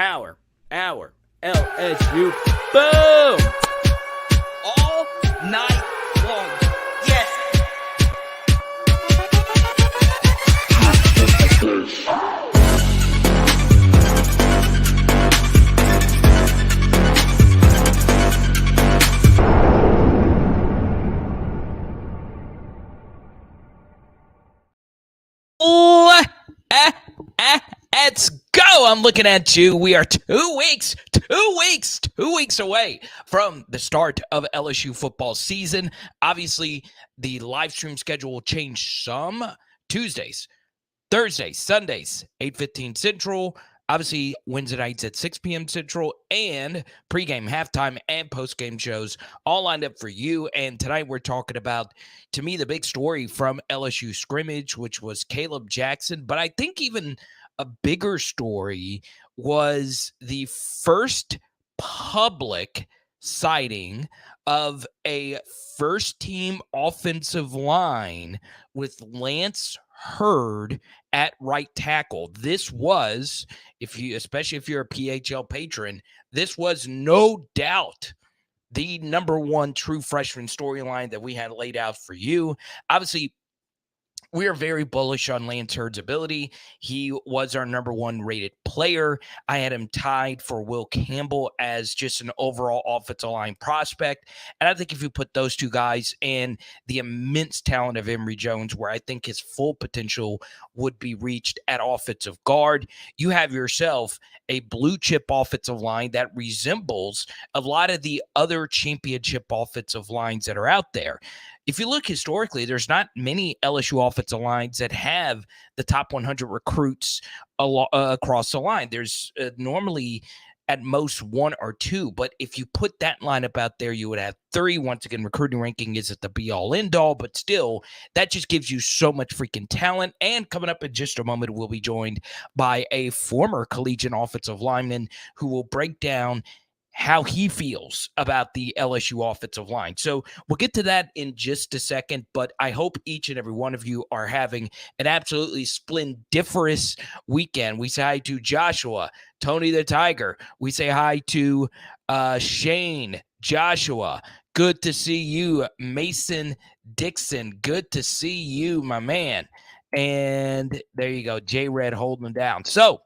Power Hour LSU. Boom! All night long. Yes. Let's go. I'm looking at you. We are 2 weeks away from the start of LSU football season. Obviously, the live stream schedule will change some. Tuesdays, Thursdays, Sundays, 8:15 Central. Obviously, Wednesday nights at 6 p.m. Central, and pregame, halftime, and postgame shows all lined up for you. And tonight we're talking about, to me, the big story from LSU scrimmage, which was KALEB Jackson. But I think even a bigger story was the first public sighting of a first-team offensive line with Lance Heard at right tackle. This was, especially if you're a PHL patron, this was no doubt the number one true freshman storyline that we had laid out for you. Obviously, we are very bullish on Lance Heard's ability. He was our number one rated player. I had him tied for Will Campbell as just an overall offensive line prospect. And I think if you put those two guys and the immense talent of Emory Jones, where I think his full potential would be reached at offensive guard, you have yourself a blue chip offensive line that resembles a lot of the other championship offensive lines that are out there. If you look historically, there's not many LSU offensive lines that have the top 100 recruits across the line. There's normally at most one or two, but if you put that lineup out there, you would have three. Once again, recruiting ranking isn't the be-all, end-all, but still, that just gives you so much freaking talent. And coming up in just a moment, we'll be joined by a former collegiate offensive lineman who will break down how he feels about the LSU offensive line. So we'll get to that in just a second, but I hope each and every one of you are having an absolutely splendiferous weekend. We say hi to Joshua, Tony the Tiger. We say hi to Shane, Joshua. Good to see you. Mason Dixon. Good to see you, my man. And there you go. J-Red holding them down. So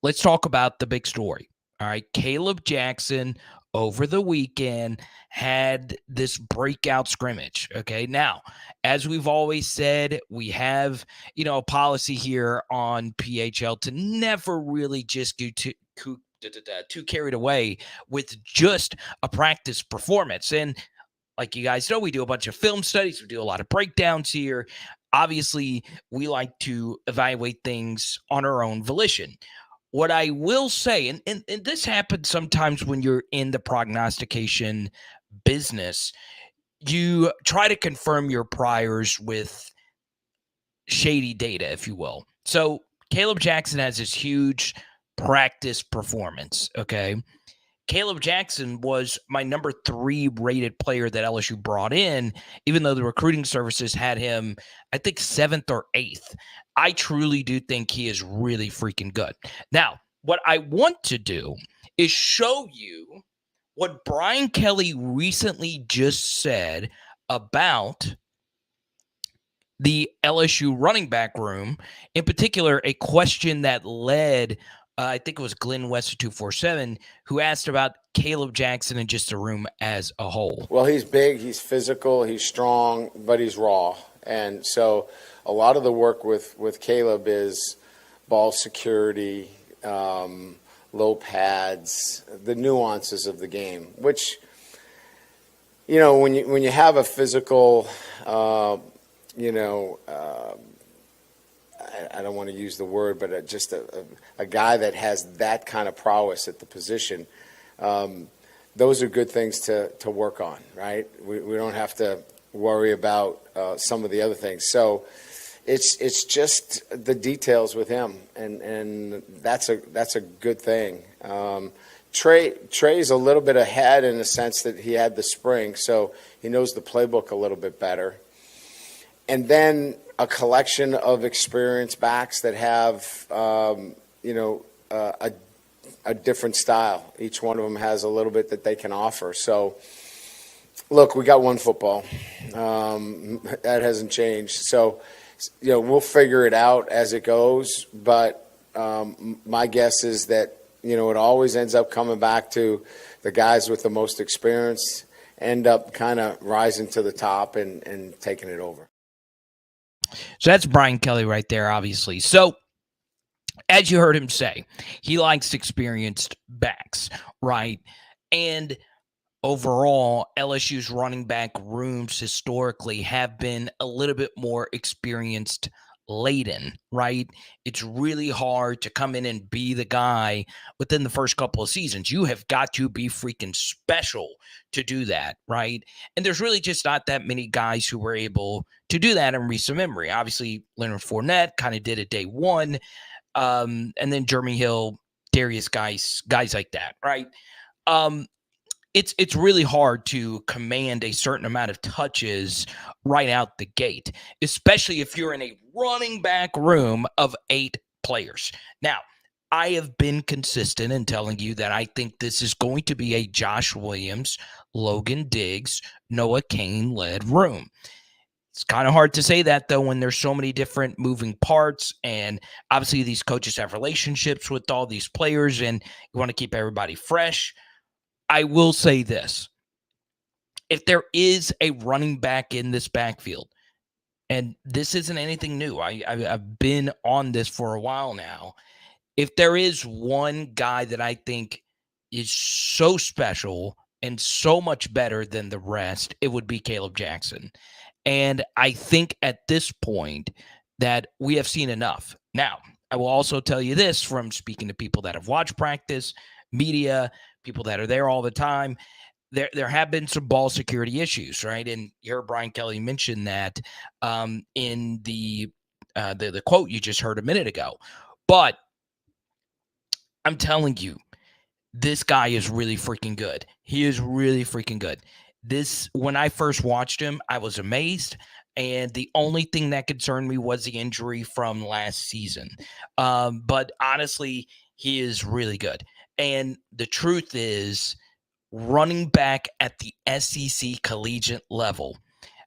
let's talk about the big story. All right, KALEB Jackson over the weekend had this breakout scrimmage. Okay, now, as we've always said, we have, a policy here on PHL to never really just get too carried away with just a practice performance. And like you guys know, we do a bunch of film studies. We do a lot of breakdowns here. Obviously, we like to evaluate things on our own volition. What I will say, and this happens sometimes when you're in the prognostication business, you try to confirm your priors with shady data, if you will. So KALEB Jackson has this huge practice performance, okay? KALEB Jackson was my number 3 rated player that LSU brought in, even though the recruiting services had him, I think, 7th or 8th. I truly do think he is really freaking good. Now, what I want to do is show you what Brian Kelly recently just said about the LSU running back room, in particular, a question that led I think it was Glenn West 247 who asked about KALEB Jackson and just the room as a whole. Well, he's big, he's physical, he's strong, but he's raw. And so a lot of the work with KALEB is ball security, low pads, the nuances of the game, which, when you have a physical, I don't want to use the word, but just a guy that has that kind of prowess at the position, those are good things to work on, right? We don't have to worry about some of the other things. So it's just the details with him, and that's a good thing. Trey's a little bit ahead in the sense that he had the spring, so he knows the playbook a little bit better. And then a collection of experienced backs that have, a different style. Each one of them has a little bit that they can offer. So, look, we got one football. That hasn't changed. So, we'll figure it out as it goes. But my guess is that, it always ends up coming back to the guys with the most experience end up kind of rising to the top and taking it over. So that's Brian Kelly right there, obviously. So, as you heard him say, he likes experienced backs, right? And overall, LSU's running back rooms historically have been a little bit more experienced laden, right? It's really hard to come in and be the guy within the first couple of seasons. You have got to be freaking special to do that, right? And there's really just not that many guys who were able to do that in recent memory. Obviously, Leonard Fournette kind of did it day one. And then Jeremy Hill, Darius guys like that, right? It's really hard to command a certain amount of touches right out the gate, especially if you're in a running back room of 8 players. Now, I have been consistent in telling you that I think this is going to be a Josh Williams, Logan Diggs, Noah Cain-led room. It's kind of hard to say that, though, when there's so many different moving parts, and obviously these coaches have relationships with all these players, and you want to keep everybody fresh. I will say this. If there is a running back in this backfield, and this isn't anything new, I've been on this for a while now. If there is one guy that I think is so special and so much better than the rest, it would be KALEB Jackson. And I think at this point that we have seen enough. Now, I will also tell you this from speaking to people that have watched practice, media, people that are there all the time. There have been some ball security issues, right? And you heard Brian Kelly mention that in the quote you just heard a minute ago. But I'm telling you, this guy is really freaking good. He is really freaking good. When I first watched him, I was amazed. And the only thing that concerned me was the injury from last season. But honestly, he is really good. And the truth is, running back at the SEC collegiate level,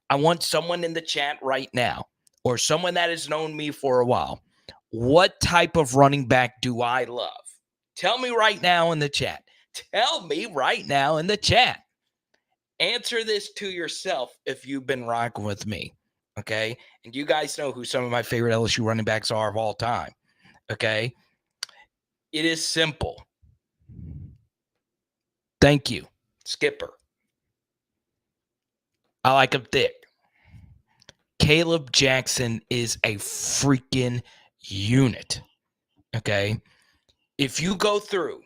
I want someone in the chat right now, or someone that has known me for a while, what type of running back do I love? Tell me right now in the chat. Tell me right now in the chat. Answer this to yourself if you've been rocking with me, okay? And you guys know who some of my favorite LSU running backs are of all time, okay? It is simple. Thank you, Skipper. I like him thick. KALEB Jackson is a freaking unit, okay? If you go through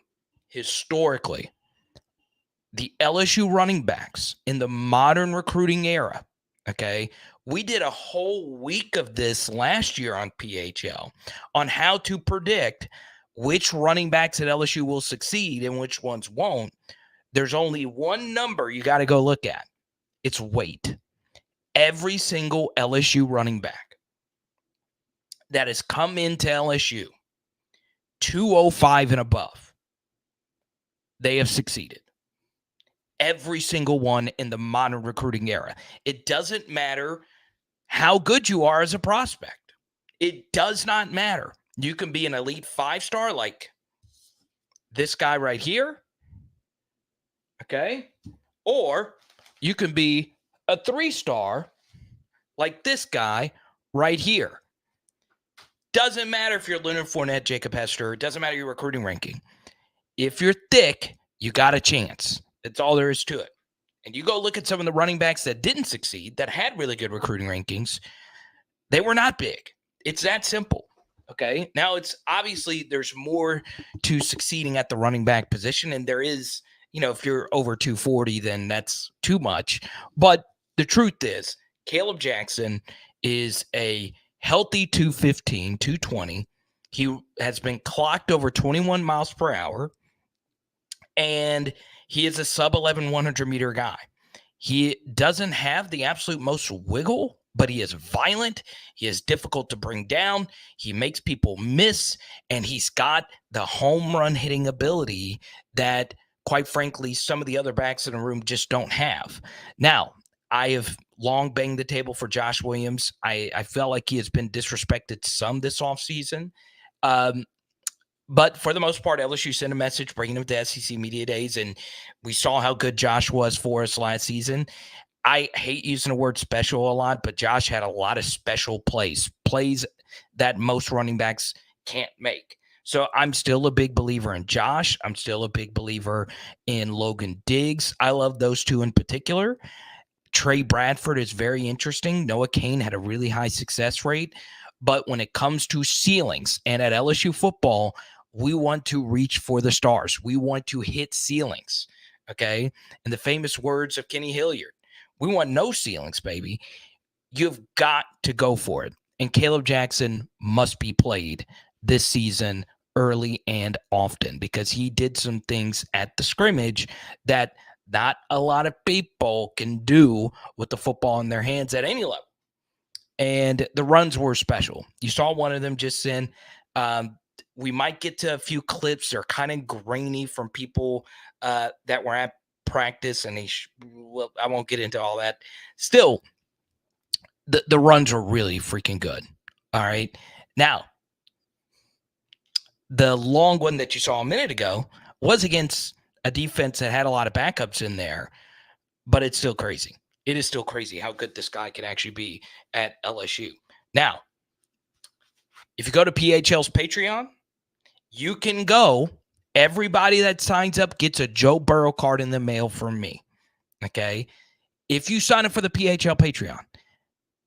historically the LSU running backs in the modern recruiting era, okay, we did a whole week of this last year on PHL on how to predict which running backs at LSU will succeed and which ones won't. There's only one number you got to go look at. It's weight. Every single LSU running back that has come into LSU 205 and above, they have succeeded. Every single one in the modern recruiting era. It doesn't matter how good you are as a prospect. It does not matter. You can be an elite 5-star like this guy right here, okay? Or you can be a 3-star like this guy right here. Doesn't matter if you're Leonard Fournette, Jacob Hester. It doesn't matter your recruiting ranking. If you're thick, you got a chance. That's all there is to it. And you go look at some of the running backs that didn't succeed, that had really good recruiting rankings, they were not big. It's that simple, okay? Now, it's obviously there's more to succeeding at the running back position, and there is, if you're over 240, then that's too much. But the truth is, KALEB Jackson is a healthy 215, 220. He has been clocked over 21 miles per hour, and he is a sub 11 100-meter guy. He doesn't have the absolute most wiggle but he is violent. He is difficult to bring down. He makes people miss, and he's got the home run hitting ability that, quite frankly, some of the other backs in the room just don't have. Now, I have long banged the table for Josh Williams. I felt like he has been disrespected some this offseason. But for the most part, LSU sent a message bringing him to SEC Media Days, and we saw how good Josh was for us last season. I hate using the word special a lot, but Josh had a lot of special plays that most running backs can't make. So I'm still a big believer in Josh. I'm still a big believer in Logan Diggs. I love those two in particular. Trey Bradford is very interesting. Noah Cain had a really high success rate. But when it comes to ceilings, and at LSU football, we want to reach for the stars. We want to hit ceilings, okay? In the famous words of Kenny Hilliard, we want no ceilings, baby. You've got to go for it. And Caleb Jackson must be played this season early and often because he did some things at the scrimmage that not a lot of people can do with the football in their hands at any level. And the runs were special. You saw one of them just in. We might get to a few clips. They're kind of grainy from people that were at practice, and well, I won't get into all that. Still, the runs are really freaking good. All right. Now, the long one that you saw a minute ago was against a defense that had a lot of backups in there, but it's still crazy. It is still crazy how good this guy can actually be at LSU. Now, if you go to PHL's Patreon, you can go. Everybody that signs up gets a Joe Burrow card in the mail from me. Okay? If you sign up for the PHL Patreon,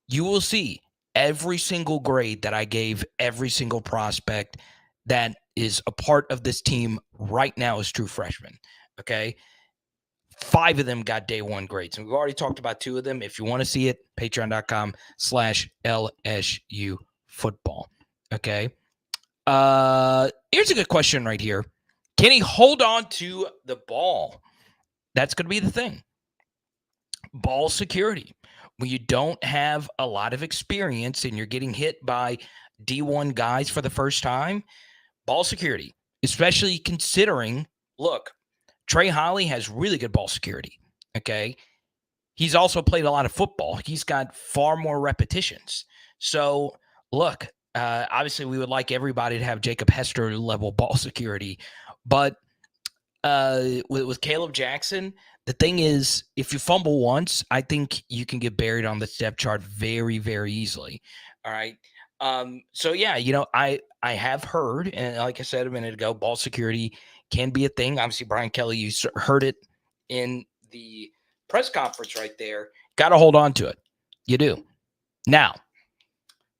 you will see every single grade that I gave every single prospect that is a part of this team right now as true freshmen. Okay? 5 of them got day 1 grades. And we've already talked about 2 of them. If you want to see it, patreon.com/LSU football. Okay. Here's a good question right here. Can he hold on to the ball? That's going to be the thing. Ball security. When you don't have a lot of experience and you're getting hit by D1 guys for the first time, ball security, especially considering, look, Trey Holly has really good ball security, okay? He's also played a lot of football. He's got far more repetitions. So, look, obviously we would like everybody to have Jacob Hester level ball security. But with Caleb Jackson, the thing is, if you fumble once, I think you can get buried on the depth chart very, very easily. All right. So, yeah, I have heard, and like I said a minute ago, ball security can be a thing. Obviously, Brian Kelly, you heard it in the press conference right there. Got to hold on to it. You do. Now,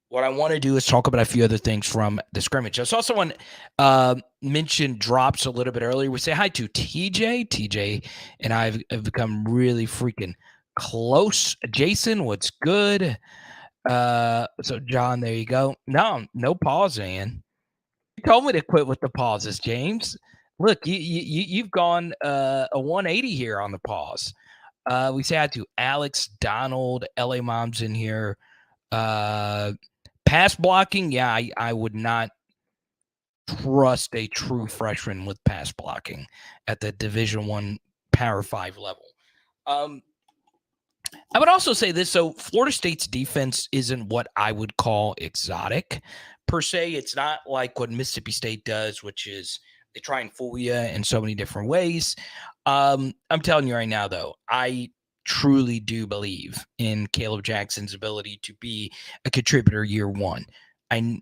what I want to do is talk about a few other things from the scrimmage. I saw someone mention drops a little bit earlier. We say hi to TJ. TJ and I have become really freaking close. Jason, what's good? So, John, there you go. No pause, man. You told me to quit with the pauses, James. Look, you've gone a 180 here on the pause. We say hi to Alex, Donald, LA Mom's in here. Pass blocking, yeah, I would not trust a true freshman with pass blocking at the Division I Power 5 level. I would also say this. So Florida State's defense isn't what I would call exotic per se. It's not like what Mississippi State does, which is they try and fool you in so many different ways. I'm telling you right now, though, I truly do believe in Caleb Jackson's ability to be a contributor year 1. I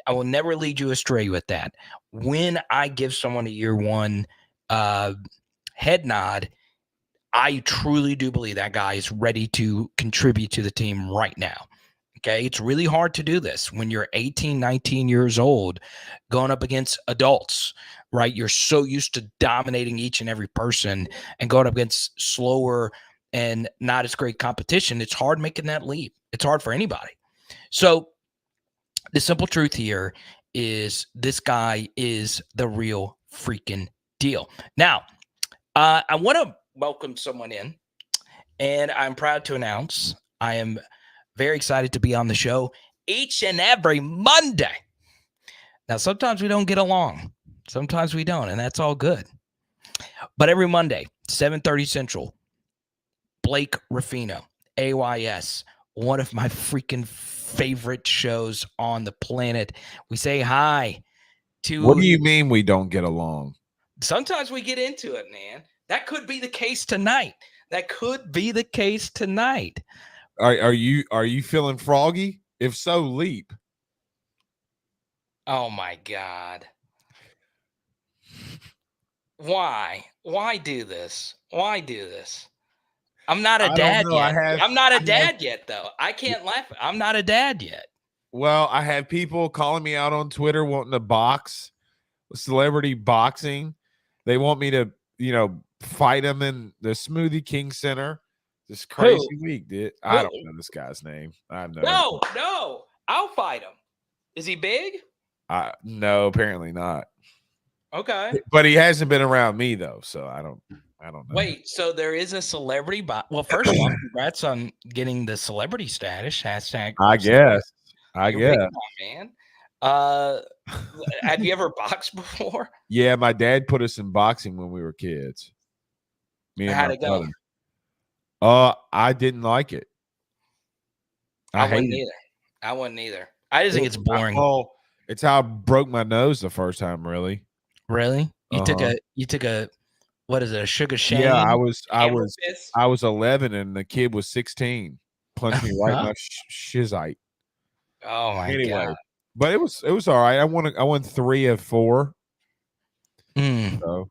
will never lead you astray with that. When I give someone a year 1 head nod, I truly do believe that guy is ready to contribute to the team right now. Okay. It's really hard to do this when you're 18, 19 years old, going up against adults, right? You're so used to dominating each and every person and going up against slower and not as great competition. It's hard making that leap. It's hard for anybody. So the simple truth here is this guy is the real freaking deal. Now, I want to welcome someone in, and I'm proud to announce I am Very excited to be on the show each and every Monday. Now, sometimes we don't get along. Sometimes we don't, and that's all good. But every Monday, 7:30 Central, Blake Rafino, AYS, one of my freaking favorite shows on the planet. We say hi to... What do you mean we don't get along? Sometimes we get into it, man. That could be the case tonight. That could be the case tonight. Are you feeling froggy? If so, leap. Oh my God. Why? Why do this? Why do this? I'm not a dad yet. I'm not a dad yet, though. I can't laugh. I'm not a dad yet. Well, I have people calling me out on Twitter wanting to box, celebrity boxing. They want me to, fight them in the Smoothie King Center. This crazy week, dude. I don't know this guy's name. No. I'll fight him. Is he big? No, apparently not. Okay. But he hasn't been around me though, so I don't know. Wait, so there is a celebrity well, first of all, congrats on getting the celebrity status. Hashtag I guess. Big time, man. Have you ever boxed before? Yeah, my dad put us in boxing when we were kids. Me and How'd my it go? brother. I didn't like it. I wouldn't either. I just think it's boring. Well, it's how I broke my nose the first time, really. Really? You took a what is it, a sugar shame? Yeah, I was 11 and the kid was 16. Punched me right in my shizite. Oh my God. But it was all right. I won 3 of 4. So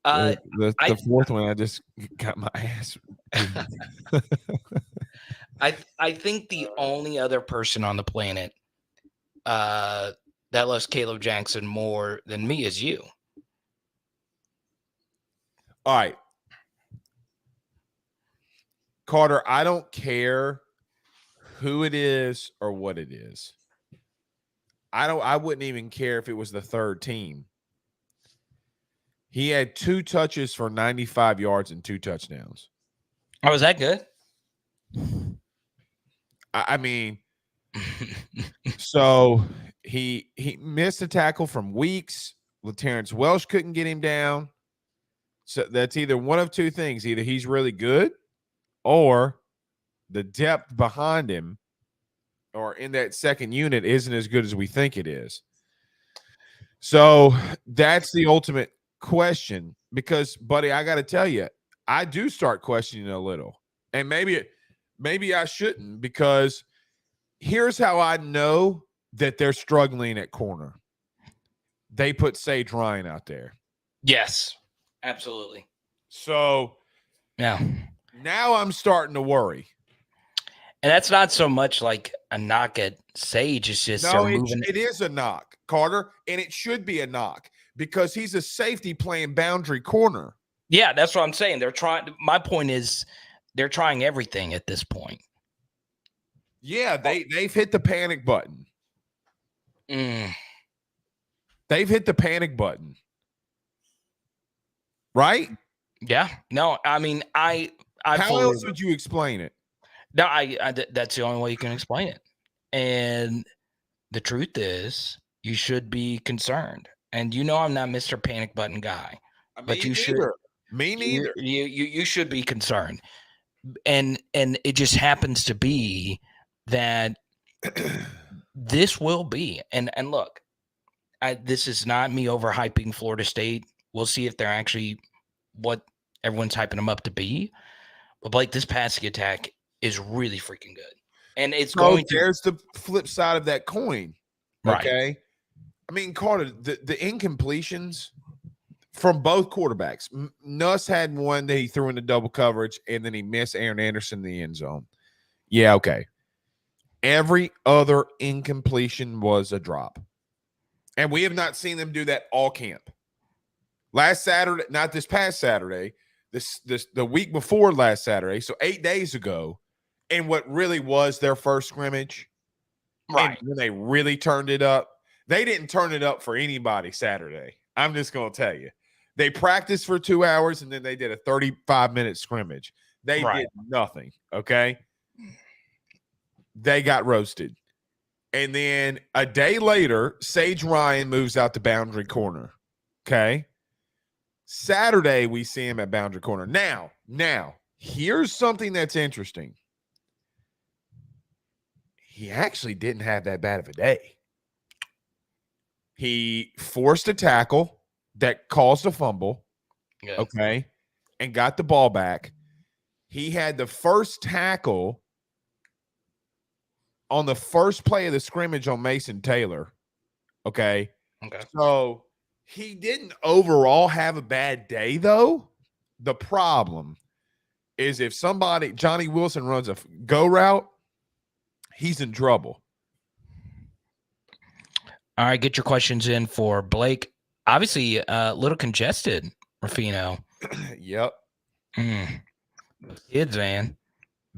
the fourth one I just got my ass. I think the only other person on the planet that loves KALEB Jackson more than me is you. All right. Carter, I don't care who it is or what it is. I wouldn't even care if it was the third team. He had 2 touches for 95 yards and 2 touchdowns. Oh, was that good? I mean, so he missed a tackle from Weeks. LaTerrence Welsh couldn't get him down. So that's either one of 2 things. Either he's really good or the depth behind him or in that second unit isn't as good as we think it is. So that's the ultimate question because, buddy, I got to tell you, I do start questioning a little. And maybe I shouldn't because here's how I know that they're struggling at corner. They put Sage Ryan out there. Yes, absolutely. So yeah, now I'm starting to worry. And that's not so much like a knock at Sage. It's just it is a knock, Carter, and it should be a knock because he's a safety playing boundary corner. Yeah, that's what I'm saying. They're trying. My point is they're trying everything at this point. Yeah, they've hit the panic button. They've hit the panic button. Right? Yeah. No, I mean, I how else would you explain it? No, that's the only way you can explain it. And the truth is, you should be concerned. And I'm not Mr. Panic Button guy. But you should. Me neither. You should be concerned. And it just happens to be that this will be. And look, this is not me overhyping Florida State. We'll see if they're actually what everyone's hyping them up to be. But Blake, this passing attack is really freaking good. And it's going to. There's the flip side of that coin. Okay. Right. I mean, Carter, the incompletions from both quarterbacks. Nuss had one that he threw into double coverage, and then he missed Aaron Anderson in the end zone. Yeah, okay. Every other incompletion was a drop. And we have not seen them do that all camp. Last Saturday, not this past Saturday, the week before last Saturday, so 8 days ago, in what really was their first scrimmage. Right. And when they really turned it up, they didn't turn it up for anybody Saturday. I'm just going to tell you. They practiced for 2 hours, and then they did a 35-minute scrimmage. They did nothing, okay? they got roasted. And then a day later, Sage Ryan moves out to boundary corner. Okay. Saturday, we see him at boundary corner. Now, here's something that's interesting. He actually didn't have that bad of a day. He forced a tackle that caused a fumble. Yeah. Okay. And got the ball back. He had the first tackle on the first play of the scrimmage on Mason Taylor. Okay. So he didn't overall have a bad day, though. The problem is if Johnny Wilson runs a go route, he's in trouble. All right, get your questions in for Blake. Obviously, a little congested, Rafino. Yep. Kids, man.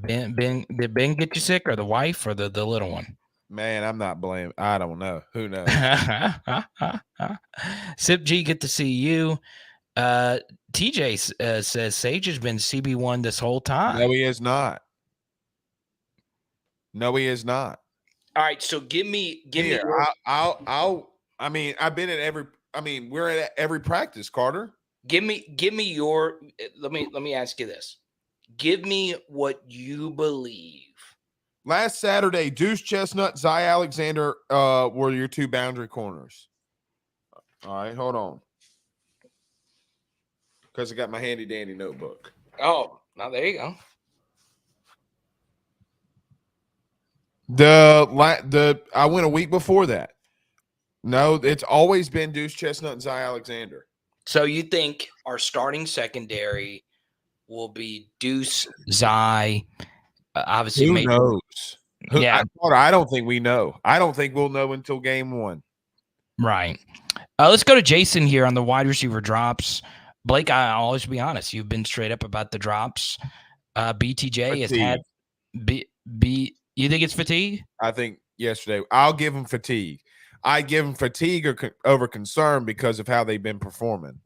Did Ben get you sick, or the wife, or the little one? Man, I'm not blaming. I don't know. Who knows? Sip G, good to see you. TJ says Sage has been CB1 this whole time. No, he is not. No, he is not. All right, so give me. I mean, I've been at every. I mean, we're at every practice, Carter. Give me your. Let me ask you this. Give me what you believe. Last Saturday, Deuce Chestnut, Zy Alexander were your two boundary corners. All right, hold on. Because I got my handy dandy notebook. Oh, now there you go. I went a week before that. No, it's always been Deuce Chestnut and Zy Alexander. So you think our starting secondary will be Deuce, Zy, obviously. Who knows? Yeah. I don't think we know. I don't think we'll know until game one. Right. Let's go to Jason here on the wide receiver drops. Blake, I'll always be honest. You've been straight up about the drops. BTJ has had you think it's fatigue? I think yesterday. I'll give him fatigue. I give him fatigue over concern because of how they've been performing.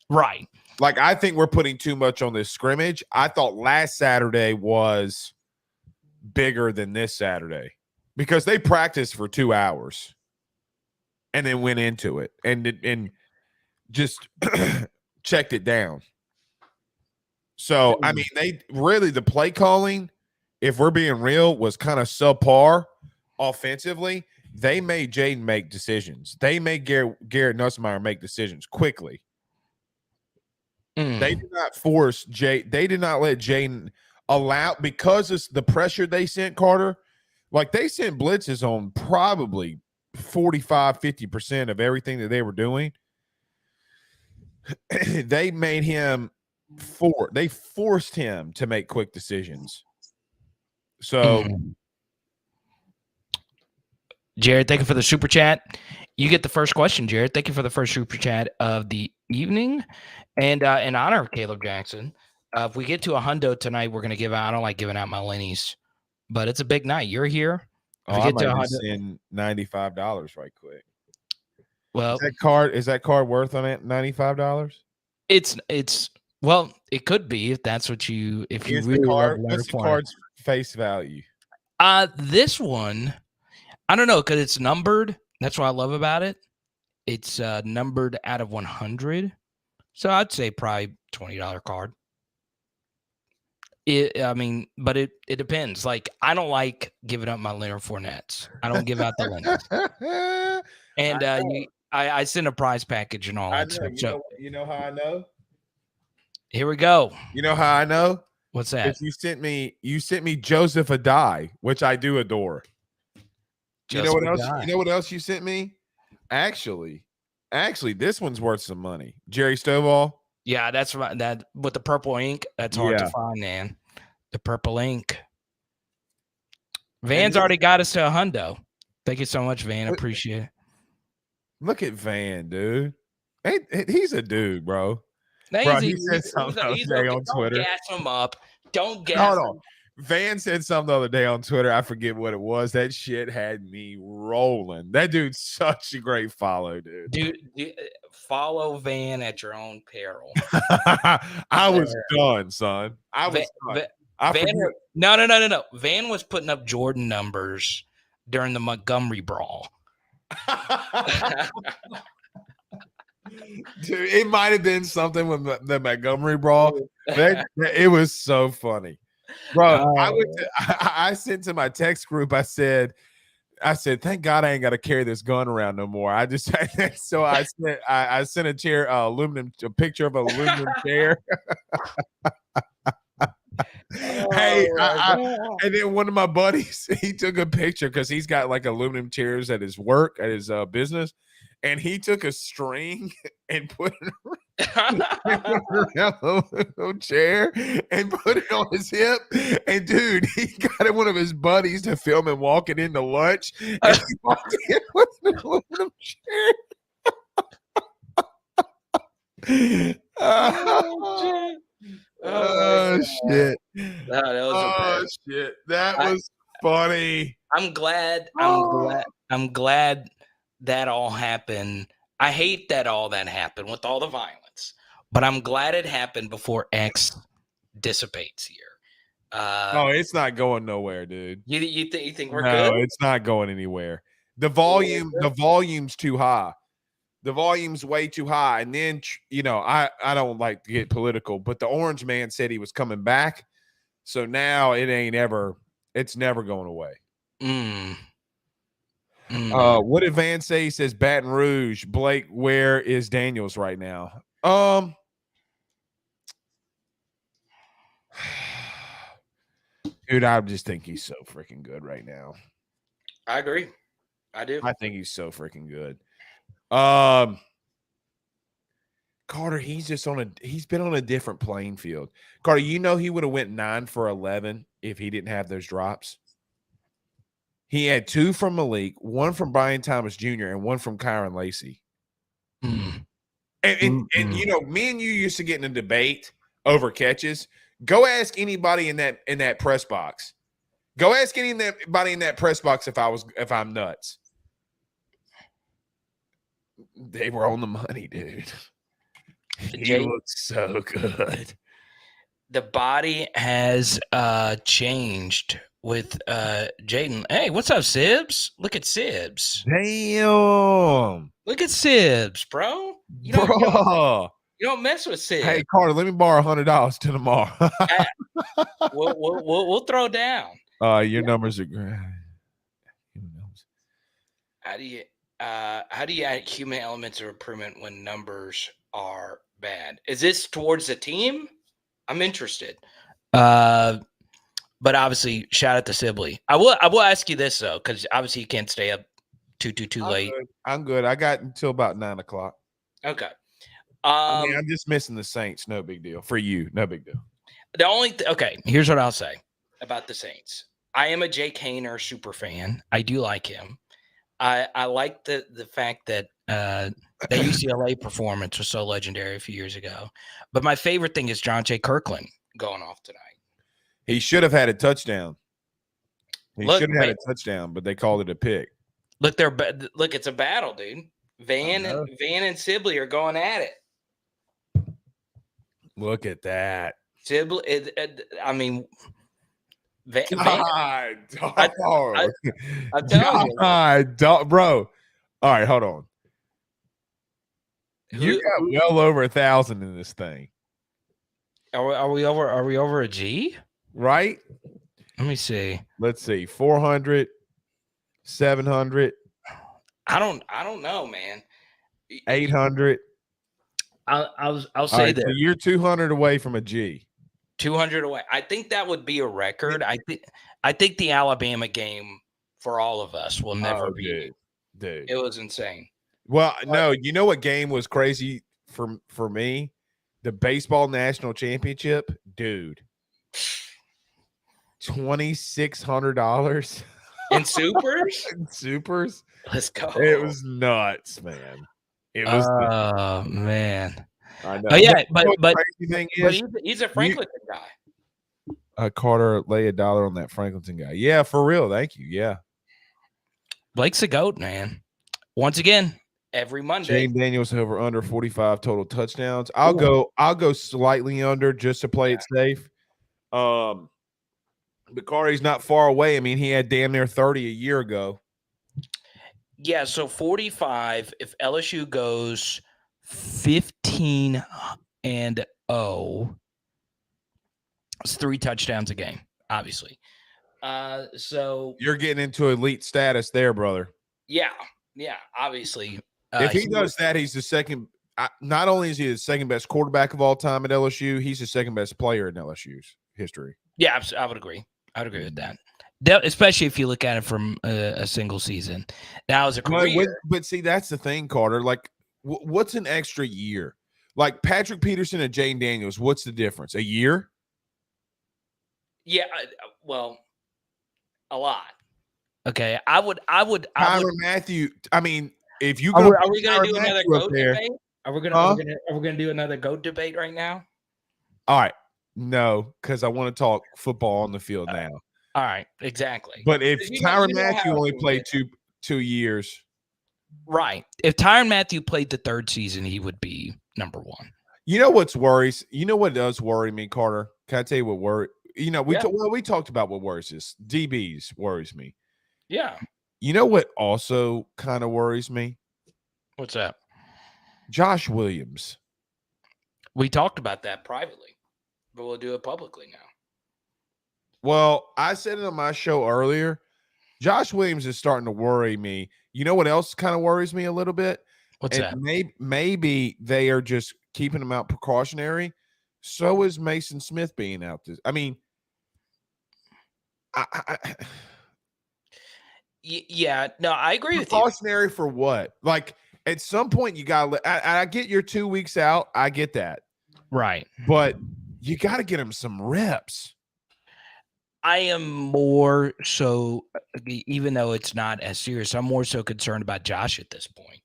Right. Like, I think we're putting too much on this scrimmage. I thought last Saturday was bigger than this Saturday because they practiced for 2 hours and then went into it and just checked it down. So, I mean, the play calling, if we're being real, was kind of subpar offensively. They made Jaden make decisions. They made Garrett Nussmeier make decisions quickly. They did not force They did not let Jaden allow, because of the pressure they sent, Carter. Like, they sent blitzes on probably 45-50% of everything that they were doing. They made him they forced him to make quick decisions. So, Jared, thank you for the super chat. You get the first question, Jared. Thank you for the first super chat of the evening. And in honor of Caleb Jackson, if we get to a hundo tonight, we're going to give out. I don't like giving out my Lennies, but it's a big night. You're here. I might send $95 right quick. Well, is that card worth on it $95? It's well, it could be if that's what you really love. What's the card's face value? This one, I don't know, because it's numbered. That's what I love about it. It's numbered out of 100. So I'd say probably $20 card. But it depends. Like, I don't like giving up my Leonard Fournettes. I don't give out the Leonards. And I send a prize package and all that stuff. You know how I know? Here we go. You know how I know? What's that? If you sent me Joseph Adai, which I do adore. You know what else? You know what else you sent me? Actually, this one's worth some money. Jerry Stovall. Yeah, that's right. That with the purple ink, that's hard to find, man. The purple ink. Van's already got us to a hundo. Thank you so much, Van. Appreciate it. Look at Van, dude. He's a dude, bro. He said something the other day on Twitter. Don't gas him up. Don't gas him up. Van said something the other day on Twitter. I forget what it was. That shit had me rolling. That dude's such a great follow, dude. Dude, follow Van at your own peril. I was done, son. I was done. No. Van was putting up Jordan numbers during the Montgomery brawl. Dude, it might have been something with the Montgomery brawl. It was so funny, bro. I sent to my text group. I said, thank God I ain't got to carry this gun around no more. I just so I sent a chair, a picture of an aluminum chair. Hey, and then one of my buddies, he took a picture because he's got like aluminum chairs at his work, at his business, and he took a string and put it around the aluminum chair and put it on his hip. And dude, he got one of his buddies to film him walking into lunch, and he walked in with an aluminum chair. Oh shit! That was funny. I'm glad that all happened. I hate that all that happened with all the violence, but I'm glad it happened before X dissipates here. It's not going nowhere, dude. You think we're good? No, it's not going anywhere. The volume's too high. The volume's way too high. And then, I don't like to get political, but the Orange Man said he was coming back. So now it's never going away. What did Van say? He says Baton Rouge. Blake, where is Daniels right now? Dude, I just think he's so freaking good right now. I agree. I do. I think he's so freaking good. Carter, he's been on a different playing field. Carter, he would have went 9 for 11 if he didn't have those drops. He had 2 from Malik, 1 from Brian Thomas Jr., and 1 from Kyron Lacey. And me and you used to get in a debate over catches. Go ask anybody in that press box. Go ask anybody in that press box if I'm nuts. They were on the money, dude. He looks so good. The body has changed with Jaden. Hey, what's up, Sibs? Look at Sibs. Damn. Look at Sibs, bro. You don't mess with Sibs. Hey, Carter, let me borrow $100 to tomorrow. we'll throw down. Your numbers are great. How do you add human elements of improvement when numbers are bad? Is this towards the team? I'm interested. But obviously, shout out to Sibley. I will ask you this though, because obviously you can't stay up too late. I'm good. I got until about 9 o'clock. Okay. I'm just missing the Saints. No big deal for you. No big deal. The only here's what I'll say about the Saints. I am a Jake Hayner super fan. I do like him. I like the fact that the UCLA performance was so legendary a few years ago. But my favorite thing is John J. Kirkland going off tonight. He should have had a touchdown. Should have had a touchdown, but they called it a pick. Look, it's a battle, dude. Van and Sibley are going at it. Look at that. Sibley, I mean, Van, I'm telling you, bro. All right, hold on. You got well over 1,000 in this thing. Are we over a G? Right? Let me see. Let's see. 400, 700. I don't know, man. 800. I'll say that. So you're 200 away from a G. 200 away. I think that would be a record. I think the Alabama game for all of us will never be. Dude. It was insane. Well, no, you know what game was crazy for me? The baseball national championship, dude. $2,600 in supers. Supers. Let's go. It was nuts, man. It was. Oh man. I know. Oh yeah, but he's a Franklinton guy. Carter, lay $1 on that Franklinton guy. Yeah, for real. Thank you. Yeah. Blake's a goat, man. Once again, every Monday. Jaden Daniels over under 45 total touchdowns. I'll go slightly under just to play it safe. Bakari's not far away. I mean, he had damn near 30 a year ago. Yeah, so 45. If LSU goes 15-0, it's 3 touchdowns a game, obviously. So You're getting into elite status there, brother. yeah, obviously. If he does that, he's the second. Not only is he the second best quarterback of all time at LSU, he's the second best player in LSU's history. Yeah, I would agree. I would agree with that. Especially if you look at it from a single season. Now, as a career. But see, that's the thing, Carter. Like, what's an extra year? Like Patrick Peterson and Jane Daniels, what's the difference? A year? Yeah, well, a lot. Okay, Tyrann Mathieu. I mean, if you are we going to do another GOAT there, debate? Are we going to do another GOAT debate right now? All right, no, because I want to talk football on the field now. All right, exactly. But if Tyrann Mathieu only played two years, right? If Tyrann Mathieu played the third season, he would be number 1. You know what's worries? You know what does worry me, Carter? Can I tell you what worry? You know, we talked about what worries us. DBs worries me. Yeah. You know what also kind of worries me? What's that? Josh Williams. We talked about that privately, but we'll do it publicly now. Well, I said it on my show earlier. Josh Williams is starting to worry me. You know what else kind of worries me a little bit? What's that? Maybe they are just keeping him out precautionary. So is Mason Smith being out. I mean, yeah, no, I agree with you. Precautionary for what? Like at some point you got to I get your 2 weeks out. I get that. Right. But you got to get him some reps. I am more so, even though it's not as serious, I'm more so concerned about Josh at this point.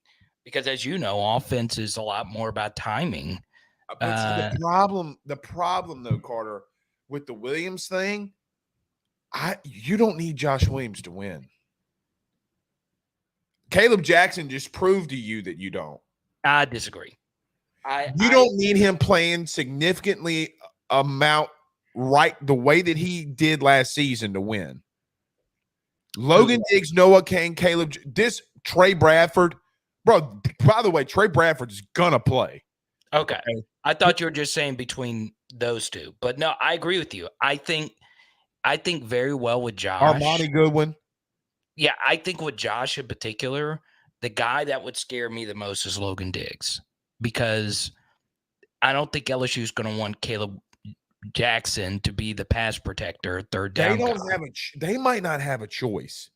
Because as you know, offense is a lot more about timing. But the problem though, Carter, with the Williams thing, you don't need Josh Williams to win. Caleb Jackson just proved to you that you don't. I disagree. You don't need him playing significantly amount right the way that he did last season to win. Logan Diggs, Noah Kane, Caleb, Trey Bradford. Bro, by the way, Trey Bradford is gonna play. Okay. I thought you were just saying between those two. But no, I agree with you. I think very well with Josh. Armani Goodwin. Yeah, I think with Josh in particular, the guy that would scare me the most is Logan Diggs. Because I don't think LSU is going to want Caleb Jackson to be the pass protector, third down. They might not have a choice.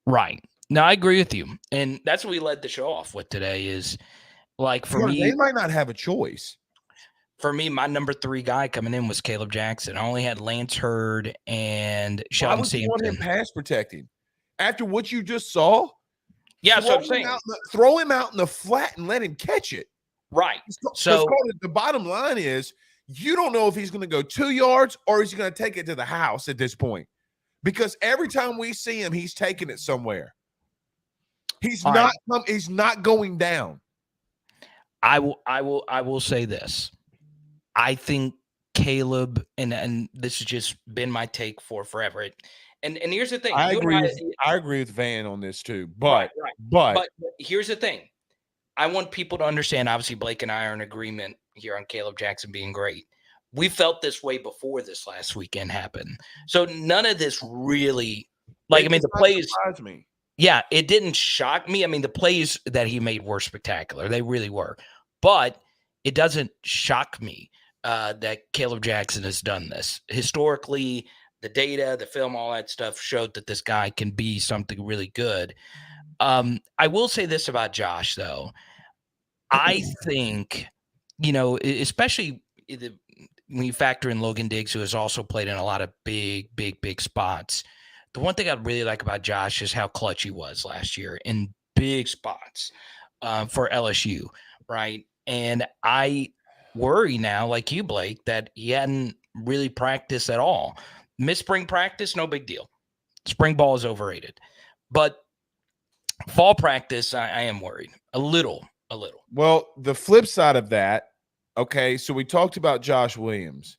Right. No, I agree with you. And that's what we led the show off with today is like for me. They might not have a choice. For me, my number 3 guy coming in was Caleb Jackson. I only had Lance Hurd and Sheldon Sampson. Why would you want him pass protecting? After what you just saw? Yeah, so I'm saying. Throw him out in the flat and let him catch it. Right. So the bottom line is you don't know if he's going to go 2 yards or is he going to take it to the house at this point. Because every time we see him, he's taking it somewhere. He's not going down. I will say this. I think Caleb, and this has just been my take for forever. And here's the thing. I agree with Van on this too. But here's the thing. I want people to understand, obviously, Blake and I are in agreement here on Caleb Jackson being great. We felt this way before this last weekend happened. So none of this really, the plays. Me. Yeah, it didn't shock me. I mean, the plays that he made were spectacular. They really were. But it doesn't shock me that Caleb Jackson has done this. Historically, the data, the film, all that stuff showed that this guy can be something really good. I will say this about Josh, though. I think, especially when you factor in Logan Diggs, who has also played in a lot of big spots. The one thing I really like about Josh is how clutch he was last year in big spots for LSU, right? And I worry now, like you, Blake, that he hadn't really practiced at all. Missed spring practice, no big deal. Spring ball is overrated. But fall practice, I am worried. A little. Well, the flip side of that, okay, so we talked about Josh Williams.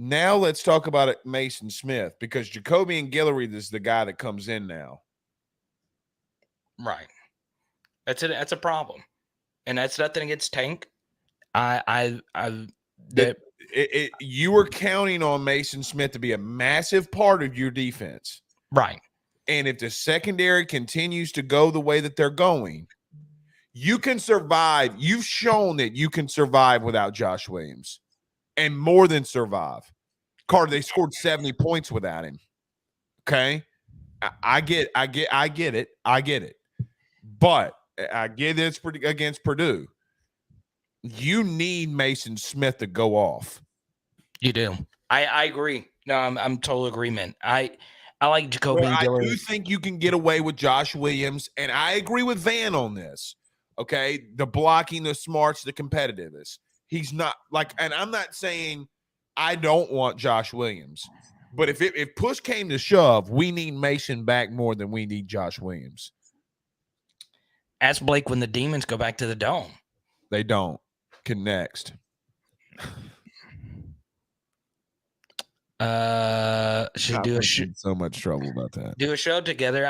Now let's talk about it, Mason Smith, because Jacoby and Guillory is the guy that comes in now. Right. That's a problem, and that's nothing against Tank. You were counting on Mason Smith to be a massive part of your defense, right? And if the secondary continues to go the way that they're going, you can survive. You've shown that you can survive without Josh Williams, and more than survive. Carter, they scored 70 points without him. Okay, I get it. But I get it's against Purdue. You need Mason Smith to go off. You do. I agree. No, I'm total agreement. I like Jacoby and Guillory. I do think you can get away with Josh Williams, and I agree with Van on this. Okay, the blocking, the smarts, the competitiveness. He's not like, and I'm not saying I don't want Josh Williams, but if push came to shove, we need Mason back more than we need Josh Williams. Ask Blake when the Demons go back to the Dome. They don't. Next. Should do a show. So much trouble about that. Do a show together.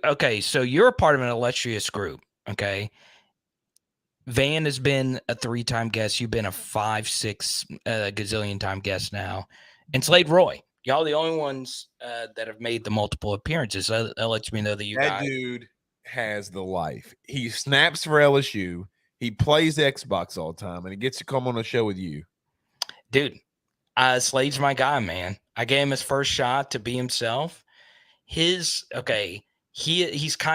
Okay? So you're a part of an illustrious group. Okay. Van has been a 3-time guest. You've been a 5-6 gazillion time guest now, and Slade Roy. Y'all the only ones that have made the multiple appearances. That lets me know that that dude has the life. He snaps for LSU. He plays Xbox all the time, and he gets to come on a show with you. Dude, Slade's my guy, man. I gave him his first shot to be himself. He's kind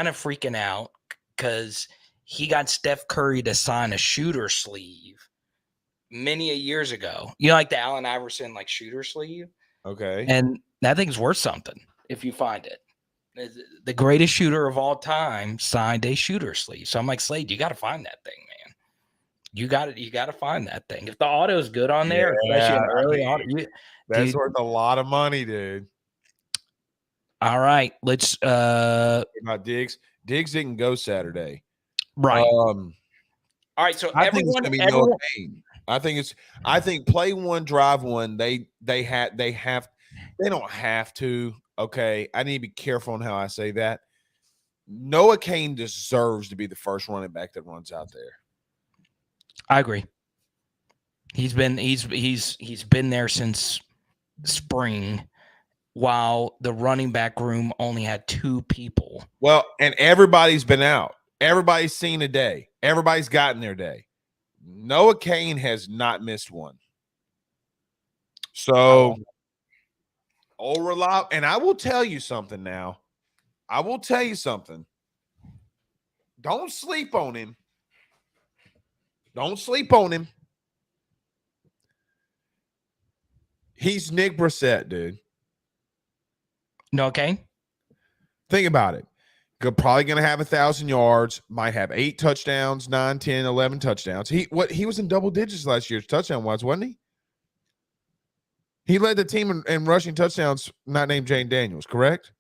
of freaking out because he got Steph Curry to sign a shooter sleeve many years ago. You know, like the Allen Iverson shooter sleeve? Okay. And that thing's worth something if you find it. The greatest shooter of all time signed a shooter sleeve. So I'm like, Slade, you got to find that thing, man. You got to find that thing. If the auto is good on there, especially an early auto, that's worth a lot of money, dude. All right, let's. About Diggs. Diggs didn't go Saturday, right? All right, so I think it's gonna be Noah Payne. I think play one, drive one. They don't have to. Okay, I need to be careful on how I say that. Noah Cain deserves to be the first running back that runs out there. I agree. He's been there since spring, while the running back room only had 2 people. Well, and everybody's been out. Everybody's seen a day. Everybody's gotten their day. Noah Cain has not missed one. So, and I will tell you something now. Don't sleep on him. Don't sleep on him. He's Nick Brissett, dude. No, okay. Think about it. Probably going to have 1,000 yards, might have 8 touchdowns, 9, 10, 11 touchdowns. He was in double digits last year touchdown-wise, wasn't he? He led the team in rushing touchdowns, not named Jane Daniels, correct?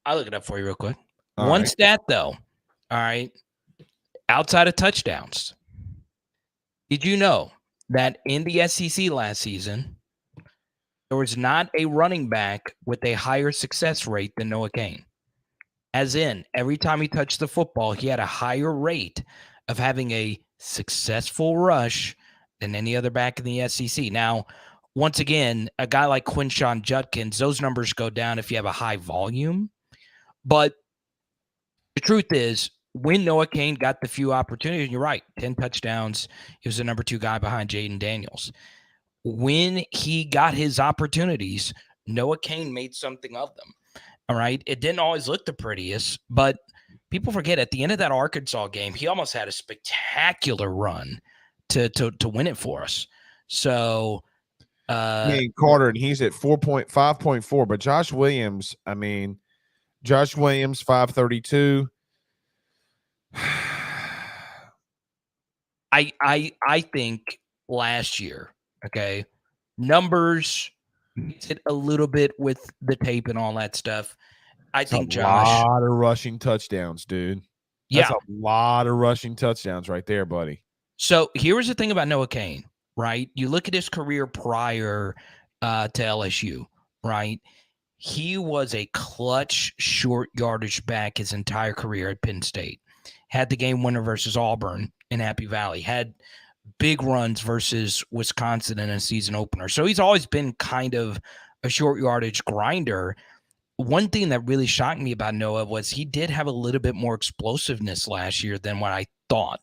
I'll look it up for you real quick. One stat, though. All right. Outside of touchdowns, did you know that in the SEC last season, there was not a running back with a higher success rate than Noah Cain? As in, every time he touched the football, he had a higher rate of having a successful rush than any other back in the SEC. Now, once again, a guy like Quinshon Judkins, those numbers go down if you have a high volume. But the truth is, when Noah Cain got the few opportunities, you're right, 10 touchdowns, he was the number 2 guy behind Jaden Daniels. When he got his opportunities, Noah Cain made something of them. All right. It didn't always look the prettiest, but people forget at the end of that Arkansas game, he almost had a spectacular run to win it for us. So, Carter, and he's at 5.4, but Josh Williams, 532. I think last year, okay, numbers mix it a little bit with the tape and all that stuff. I think Josh, a lot of rushing touchdowns, dude. That's a lot of rushing touchdowns right there, buddy. So here's the thing about Noah Cain, right? You look at his career prior, to LSU, right? He was a clutch short yardage back his entire career at Penn State. Had the game winner versus Auburn in Happy Valley. Had big runs versus Wisconsin in a season opener. So he's always been kind of a short yardage grinder. One thing that really shocked me about Noah was he did have a little bit more explosiveness last year than what I thought.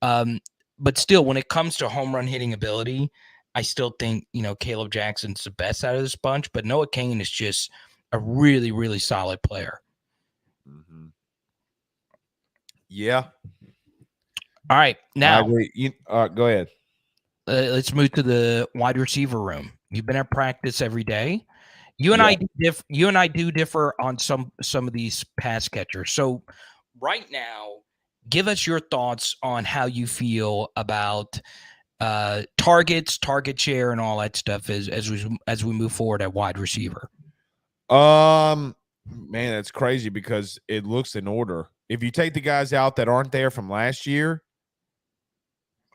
But still, when it comes to home run hitting ability, I still think, KALEB Jackson's the best out of this bunch, but Noah Cain is just a really, really solid player. Mm-hmm. Yeah. All right. Now, go ahead. Let's move to the wide receiver room. You've been at practice every day. You and I do differ on some of these pass catchers. So right now, give us your thoughts on how you feel about targets, target share, and all that stuff as we move forward at wide receiver. Man, that's crazy because it looks in order. If you take the guys out that aren't there from last year,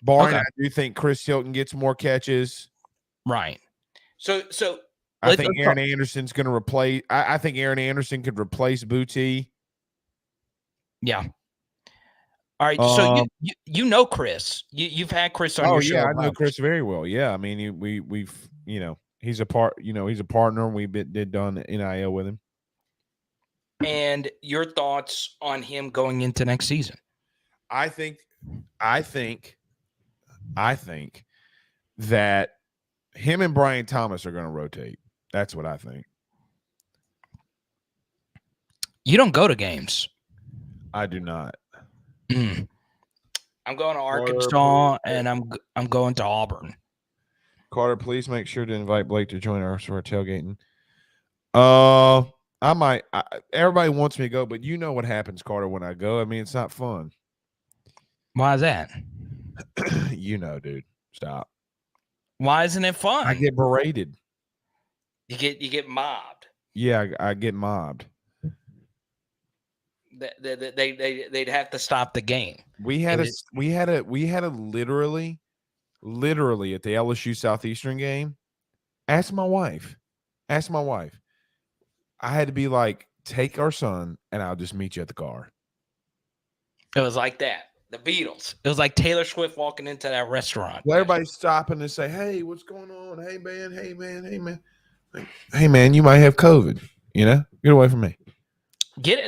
barring I do think Chris Hilton gets more catches. Right. So I think Aaron Anderson's going to replace. I think Aaron Anderson could replace Booty. Yeah. All right. So you know Chris. You've had Chris on your show. Oh yeah, I know Chris very well. Yeah, I mean we've he's a partner. We've done NIL with him. And your thoughts on him going into next season? I think that him and Brian Thomas are going to rotate. That's what I think. You don't go to games. I do not. I'm going to Arkansas, and I'm going to Auburn. Carter, please make sure to invite Blake to join us for tailgating. I might. Everybody wants me to go, but you know what happens, Carter, when I go. I mean, it's not fun. Why is that? Dude. Stop. Why isn't it fun? I get berated. You get mobbed. Yeah, I get mobbed. They'd have to stop the game. We had a literally at the LSU Southeastern game. Ask my wife. I had to be like, take our son and I'll just meet you at the car. It was like that. The Beatles. It was like Taylor Swift walking into that restaurant. Well, everybody's stopping and say, hey, what's going on? Hey, man. Hey, man, you might have COVID. Get away from me. Get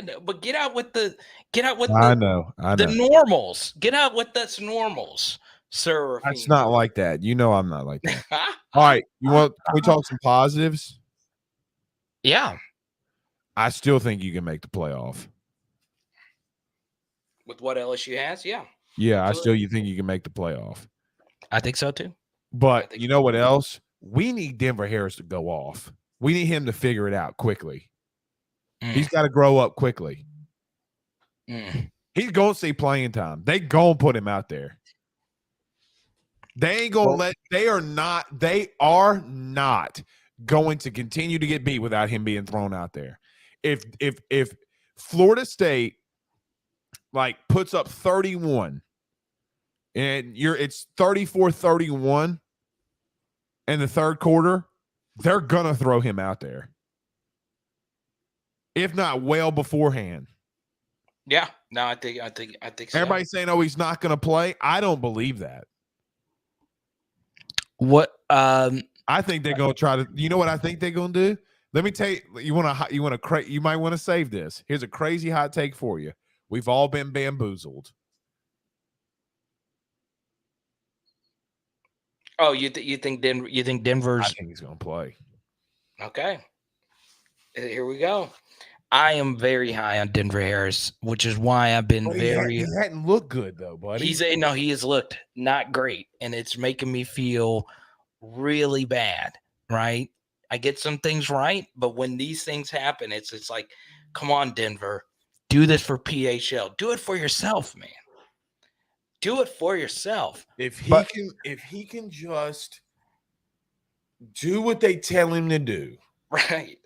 out with the I know. The normals. Get out with that's normals, sir. That's not like that. I'm not like that. All right. Can we talk some positives? Yeah. I still think you can make the playoff. With what LSU has, yeah. Yeah, you think you can make the playoff. I think so too. But you know what else? We need Denver Harris to go off. We need him to figure it out quickly. He's got to grow up quickly. He's going to see playing time. They going to put him out there. They ain't going to they are not going to continue to get beat without him being thrown out there. If Florida State puts up 31 and it's 34-31 in the third quarter, they're going to throw him out there. If not well beforehand. Yeah. No, I think so. Everybody's saying, "Oh, he's not going to play." I don't believe that. What I think they're going to try to. You know what I think they're going to do? Let me tell you. You might want to save this. Here's a crazy hot take for you. We've all been bamboozled. Oh, you think Denver's? I think he's going to play. Okay. Here we go. I am very high on Denver Harris, which is why I've been He hadn't looked good though, buddy. He has looked not great, and it's making me feel really bad. Right? I get some things right, but when these things happen, it's like, come on, Denver, do this for PHL. Do it for yourself, man. Do it for yourself. If he can just do what they tell him to do, right?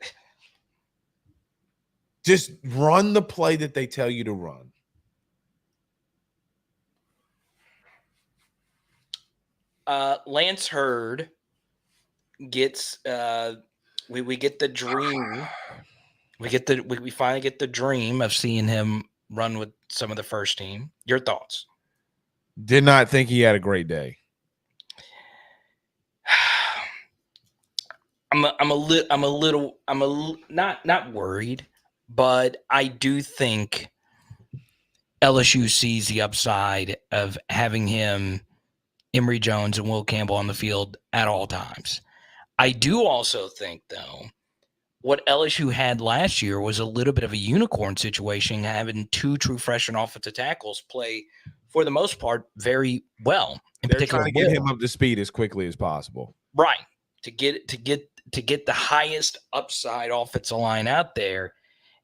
Just run the play that they tell you to run. Lance Hurd gets we get the dream. We finally get the dream of seeing him run with some of the first team. Your thoughts? Did not think he had a great day. Not worried, but I do think LSU sees the upside of having him, Emory Jones, and Will Campbell on the field at all times. I do also think, though, what LSU had last year was a little bit of a unicorn situation, having two true freshman offensive tackles play, for the most part, very well. They're trying to get him up to speed as quickly as possible. Right. To get the highest upside offensive line out there,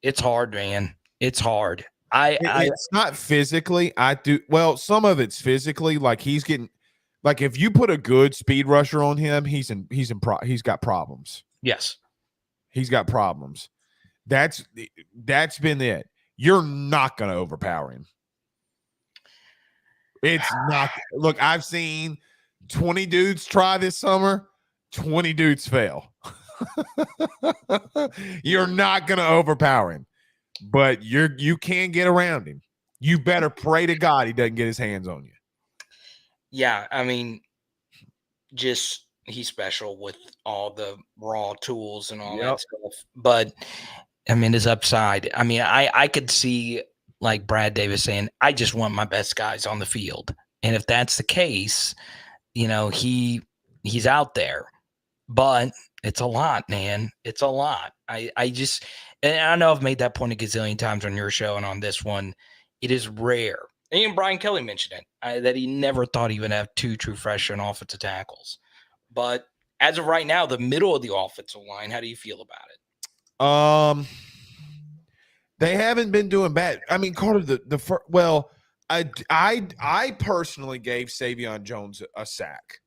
it's hard, man. It's hard. It's not physically. Some of it's physically. Like he's getting, like if you put a good speed rusher on him, he's got problems. Yes, he's got problems. That's been it. You're not going to overpower him. It's not. Look, I've seen 20 dudes try this summer. 20 dudes fail. You're not going to overpower him. But you can get around him. You better pray to God he doesn't get his hands on you. Yeah, I mean, just he's special with all the raw tools and all that stuff. But I mean, his upside. I mean, I could see like Brad Davis saying, "I just want my best guys on the field," and if that's the case, he's out there. But it's a lot, man. It's a lot. And I know I've made that point a gazillion times on your show and on this one. It is rare. And even Brian Kelly mentioned it, that he never thought he would have two true freshman offensive tackles. But as of right now, the middle of the offensive line, how do you feel about it? They haven't been doing bad. I mean, Carter, I personally gave Savion Jones a sack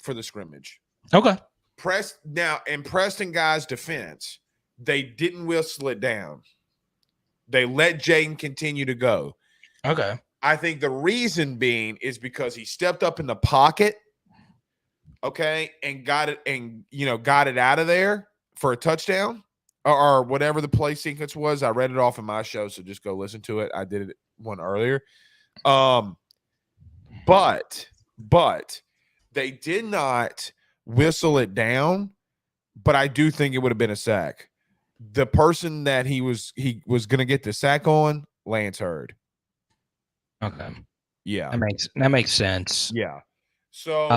for the scrimmage. Okay. In Preston guys' defense, they didn't whistle it down. They let Jaden continue to go. Okay. I think the reason being is because he stepped up in the pocket, okay, and got it out of there for a touchdown or whatever the play sequence was. I read it off in my show, so just go listen to it. I did it one earlier. But they did not whistle it down, but I do think it would have been a sack. The person that he was going to get the sack on, Lance Hurd. Okay. Yeah. That makes sense. Yeah. So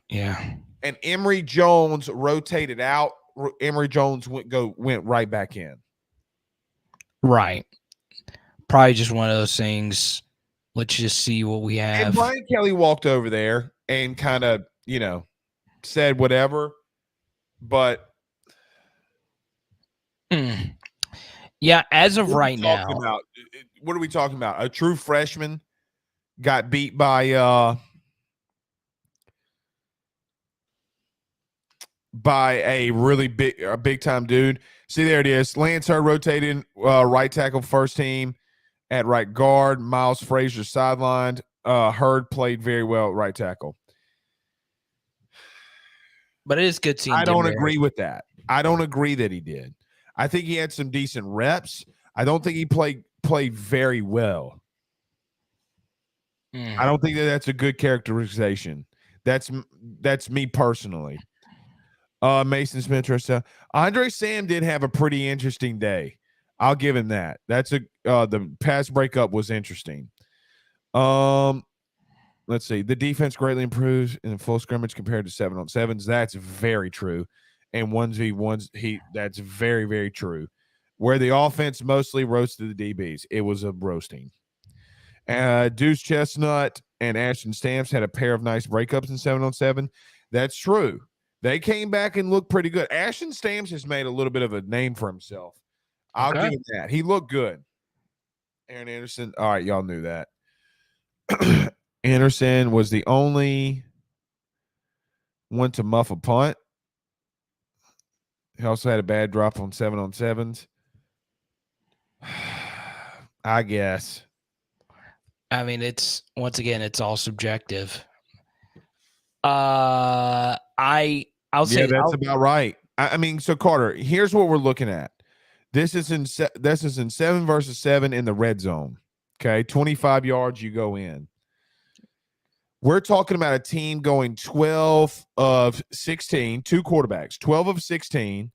yeah. And Emory Jones rotated out. Emory Jones went right back in. Right. Probably just one of those things. Let's just see what we have. And Brian Kelly walked over there and kind of, said whatever, but yeah, as of right now, what are we talking about? A true freshman got beat by a really big time dude. See, there it is. Lance Hurd rotating right tackle first team at right guard. Miles Frazier sidelined. Hurd played very well at right tackle. But it is good seeing. I don't agree with that. I don't agree that he did. I think he had some decent reps. I don't think he played very well. I don't think that's a good characterization. That's me personally. Mason Smith, Andre Sam did have a pretty interesting day. I'll give him that. That's the pass breakup was interesting. Let's see. The defense greatly improves in full scrimmage compared to 7-on-7s. That's very true. And 1v1s, that's very, very true. Where the offense mostly roasted the DBs, it was a roasting. Deuce Chestnut and Ashton Stamps had a pair of nice breakups in 7-on-7. That's true. They came back and looked pretty good. Ashton Stamps has made a little bit of a name for himself. I'll give him that. He looked good. Aaron Anderson. All right, y'all knew that. Anderson was the only one to muff a punt. He also had a bad drop on 7-on-7s. I guess. I mean, it's all subjective. I I'll say that's about right. I mean, so Carter, here's what we're looking at. This is in 7 versus 7 in the red zone. Okay, 25 yards, you go in. We're talking about a team going 12 of 16, two quarterbacks, 12 of 16,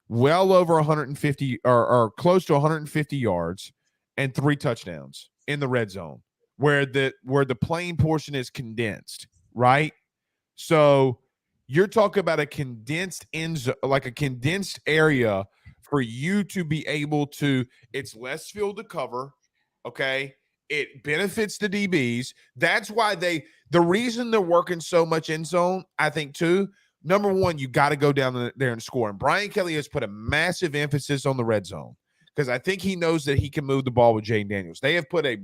well over 150 or close to 150 yards and 3 touchdowns in the red zone where the playing portion is condensed, right? So you're talking about a condensed like a condensed area for you to be able to, it's less field to cover, okay? It benefits the DBs. That's why the reason they're working so much in zone, I think, too, number one, you got to go down there and score. And Brian Kelly has put a massive emphasis on the red zone because I think he knows that he can move the ball with Jane Daniels. They have put a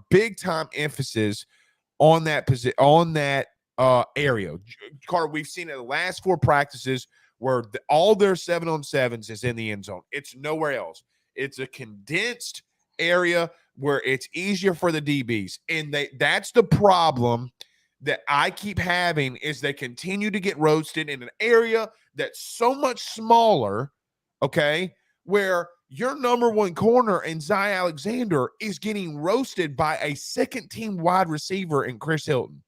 big time emphasis on that area. Carter, we've seen it the last 4 practices where all their 7-on-7s is in the end zone. It's nowhere else. It's a condensed area where it's easier for the DBs. And that's the problem that I keep having is they continue to get roasted in an area that's so much smaller, okay, where your number one corner in Zy Alexander is getting roasted by a second-team wide receiver in Chris Hilton.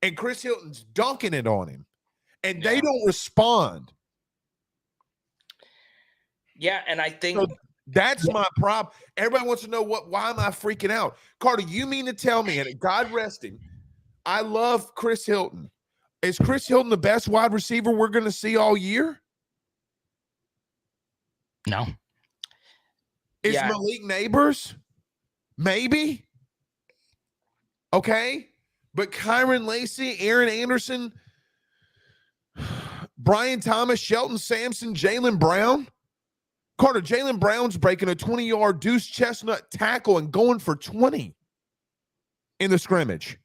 And Chris Hilton's dunking it on him. And they don't respond. Yeah, and I think so that's my problem. Everybody wants to know why am I freaking out? Carter, you mean to tell me, and God rest him, I love Chris Hilton. Is Chris Hilton the best wide receiver we're going to see all year? No. Is Malik Neighbors? Maybe. Okay. But Kyron Lacey, Aaron Anderson, Brian Thomas, Shelton Sampson, Jaylen Brown. Carter, Jaylen Brown's breaking a 20-yard Deuce Chestnut tackle and going for 20 in the scrimmage.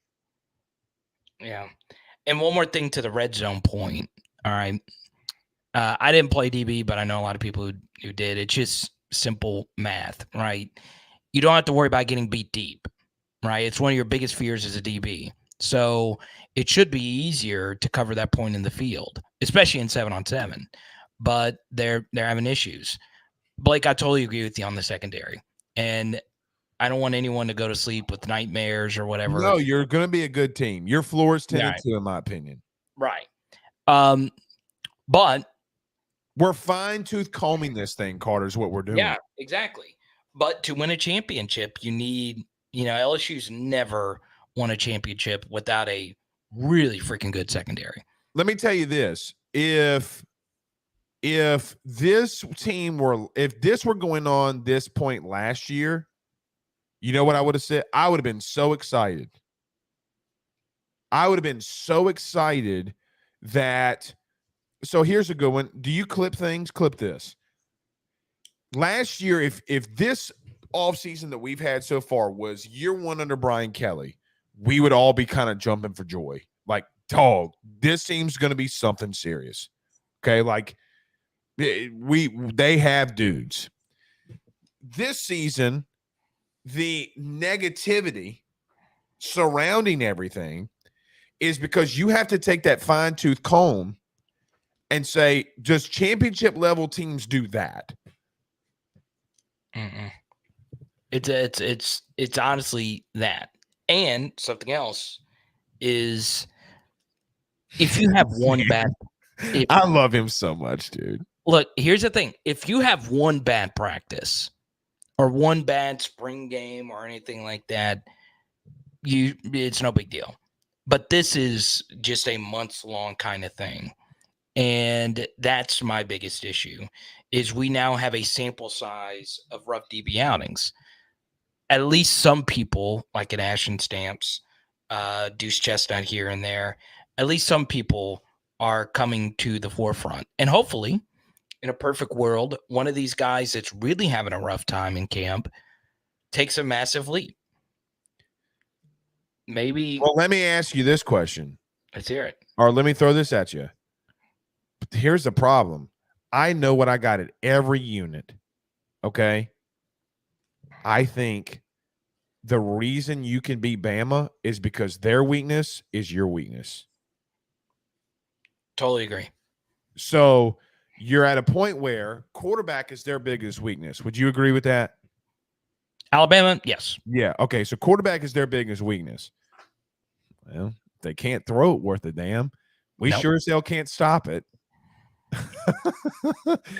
Yeah. And one more thing to the red zone point. All right. I didn't play DB, but I know a lot of people who did. It's just simple math, right? You don't have to worry about getting beat deep, right? It's one of your biggest fears as a DB. So it should be easier to cover that point in the field, especially in 7-on-7. But they're having issues. Blake, I totally agree with you on the secondary. And I don't want anyone to go to sleep with nightmares or whatever. No, you're going to be a good team. Your floor is 10-2, in my opinion. Right. But we're fine-tooth combing this thing, Carter, is what we're doing. Yeah, exactly. But to win a championship, you need, LSU's never won a championship without a really freaking good secondary. Let me tell you this. If this were going on this point last year, you know what I would have said? I would have been so excited. That so here's a good one. Do you clip things? Clip this. Last year, if this offseason that we've had so far was year 1 under Brian Kelly, we would all be kind of jumping for joy. Like, dog, this team's going to be something serious. Okay, like they have dudes. This season, the negativity surrounding everything is because you have to take that fine-tooth comb and say, does championship level teams do that? Mm-mm. It's honestly that. And something else is if you have one bad I love him so much, dude. Look, here's the thing. If you have one bad practice or one bad spring game or anything like that, it's no big deal. But this is just a months-long kind of thing. And that's my biggest issue, is we now have a sample size of rough DB outings. At least some people, like at Ashton Stamps, Deuce Chestnut here and there, at least some people are coming to the forefront. And hopefully, in a perfect world, one of these guys that's really having a rough time in camp takes a massive leap. Maybe. Well, let me ask you this question. Let's hear it. Or let me throw this at you. Here's the problem. I know what I got at every unit. Okay. I think the reason you can beat Bama is because their weakness is your weakness. Totally agree. So you're at a point where quarterback is their biggest weakness. Would you agree with that? Alabama, yes. Yeah. Okay. So quarterback is their biggest weakness. Well, they can't throw it worth a damn. We Nope. sure as hell can't stop it.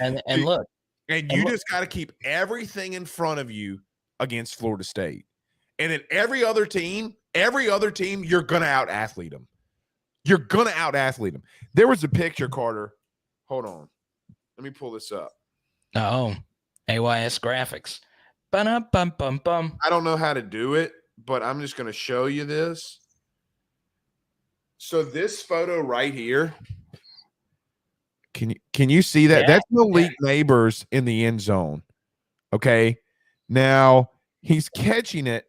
And look. And you just got to keep everything in front of you against Florida State. And then every other team, you're going to out-athlete them. You're going to out-athlete them. There was a picture, Carter. Hold on. Let me pull this up. Oh, AYS graphics. Bum. I don't know how to do it, but I'm just going to show you this. So this photo right here, can you see that? Yeah, that's Malik Neighbors in the end zone. Okay. Now he's catching it,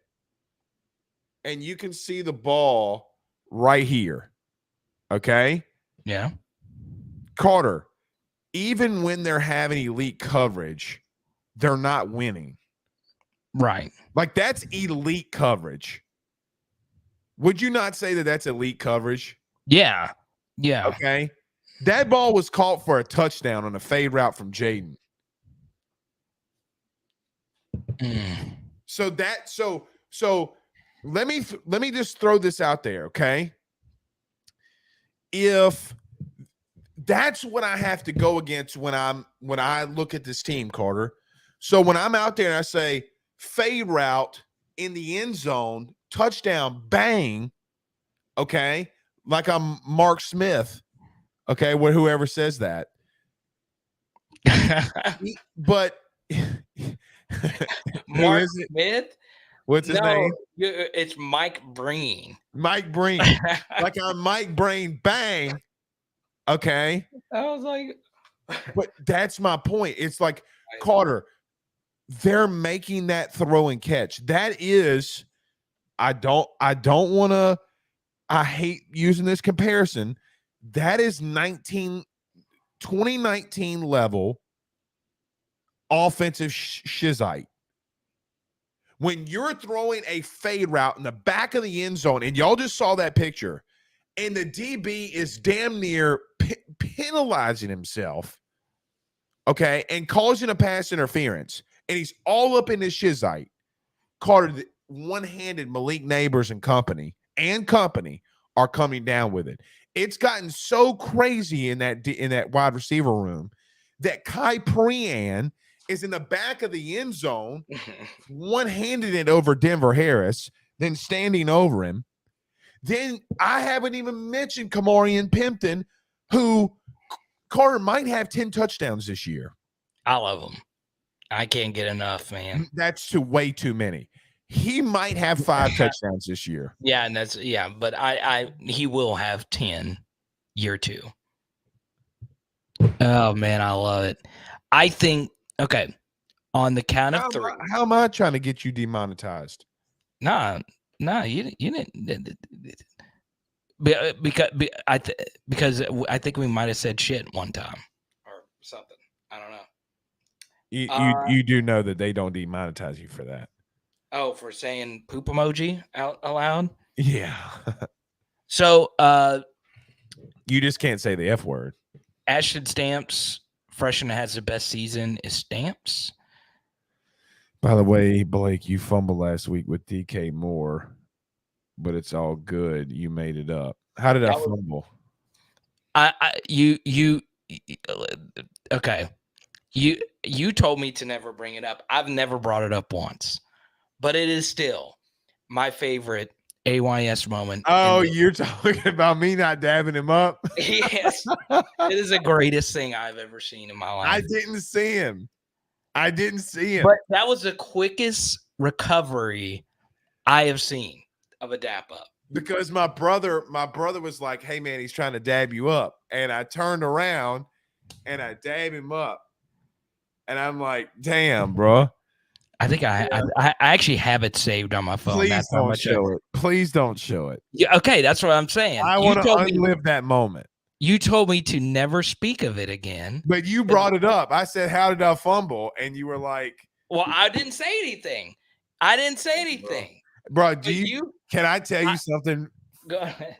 and you can see the ball right here. Okay. Yeah. Carter, even when they're having elite coverage, they're not winning. Right. Like, that's elite coverage. Would you not say that that's elite coverage? Yeah. Yeah. Okay. That ball was caught for a touchdown on a fade route from Jaden. So let me just throw this out there, okay? If that's what I have to go against when I look at this team, Carter. So when I'm out there and I say fade route in the end zone, touchdown, bang, okay, like I'm Mark Smith, okay, whoever says that. But Mark Smith? What's his name? It's Mike Breen. Mike Breen. Like I'm Mike Breen, bang. Okay. I was like, but that's my point. It's like, Carter, they're making that throw and catch. That is, I hate using this comparison. That is 2019 level offensive shizite. When you're throwing a fade route in the back of the end zone, and y'all just saw that picture, and the DB is damn near penalizing himself, okay, and causing a pass interference, and he's all up in his shizite. Carter, one-handed Malik Neighbors and company are coming down with it. It's gotten so crazy in that wide receiver room that Kai Prean is in the back of the end zone, one-handed it over Denver Harris, then standing over him. Then I haven't even mentioned Kamarian Pimpton, who Carter might have 10 touchdowns this year. I love him. I can't get enough, man. That's way too many. He might have 5 touchdowns this year. Yeah, and but he will have 10 year 2. Oh man, I love it. I think, okay, on the count of 3. How am I trying to get you demonetized? Nah, you didn't. Because I think we might have said shit one time or something. I don't know. You do know that they don't demonetize you for that. Oh, for saying poop emoji out aloud? Yeah. So you just can't say the F word. Ashton Stamps, freshman has the best season is Stamps. By the way, Blake, you fumbled last week with DK Moore, but it's all good. You made it up. How did I fumble? Okay. You told me to never bring it up. I've never brought it up once, but it is still my favorite AYS moment. Oh, you're talking about me not dabbing him up? Yes. It is the greatest thing I've ever seen in my life. I didn't see him. But that was the quickest recovery I have seen of a dap up. Because my brother was like, "Hey man, he's trying to dab you up." And I turned around and I dab him up. And I'm like, "Damn, bro." I think I actually have it saved on my phone. Please don't show it. Please don't show it. Yeah, okay, that's what I'm saying. I want to unlive that moment. You told me to never speak of it again. But you brought it up. I said, "How did I fumble?" And you were like, "Well, I didn't say anything. Bro, can I tell you something go ahead.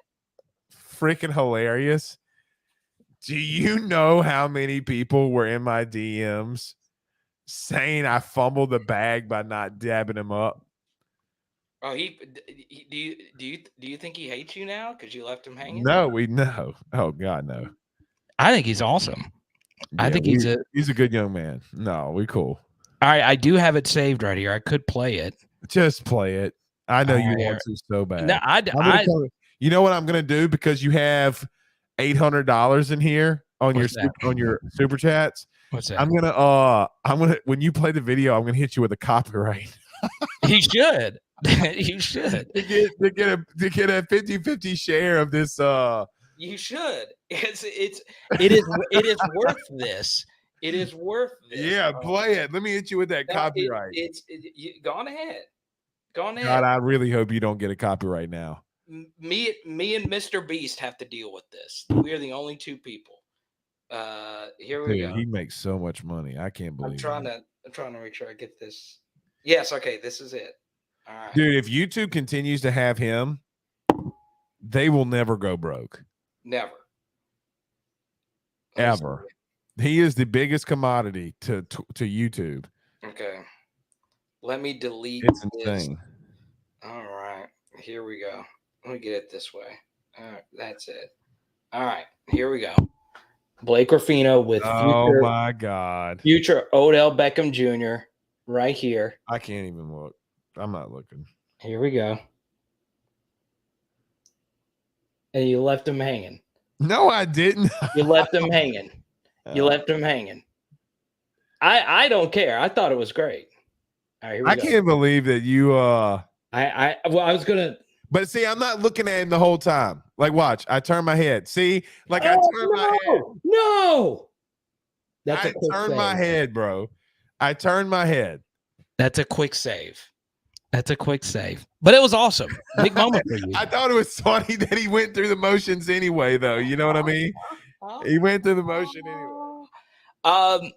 freaking hilarious? Do you know how many people were in my DMs saying I fumbled the bag by not dabbing him up? Oh, do you think he hates you now because you left him hanging? No. Oh God, no. I think he's awesome. I Yeah, think he's a good young man. No, we cool. All right, I do have it saved right here. I could play it. Just play it. I know All you right, want to so bad. No, You know what I'm gonna do because you have $800 in here on What's that? on your super chats. What's that? I'm gonna when you play the video, I'm gonna hit you with a copyright. He should. You should. to get a 50-50 share of this. You should. It is worth this. It is worth this. Yeah, play it. Let me hit you with that copyright. Go on ahead. Go on ahead. God, I really hope you don't get a copyright now. Me and Mr. Beast have to deal with this. We are the only two people. Here we go. He makes so much money. I can't believe I'm trying to make sure I get this. Yes, okay, this is it. All right. Dude, if YouTube continues to have him, they will never go broke. Never. Ever. He is the biggest commodity to YouTube. Okay. Let me delete It's this. insane. All right. Here we go. Let me get it this way. All right. That's it. All right. Here we go. Blake Rafino with my God. Future Odell Beckham Jr. right here. I can't even look. I'm not looking. Here we go. And you left him hanging. No, I didn't. You left him hanging. You left him hanging. I don't care. I thought it was great. All right, here we go. Can't believe that you I was gonna. But see, I'm not looking at him the whole time. Like, watch. I turn my head. See, like I turn my head. No. I turn my head, bro. I turn my head. That's a quick save. That's a quick save. But it was awesome. Big moment for you. I thought it was funny that he went through the motions anyway, though. You know what I mean? He went through the motion anyway.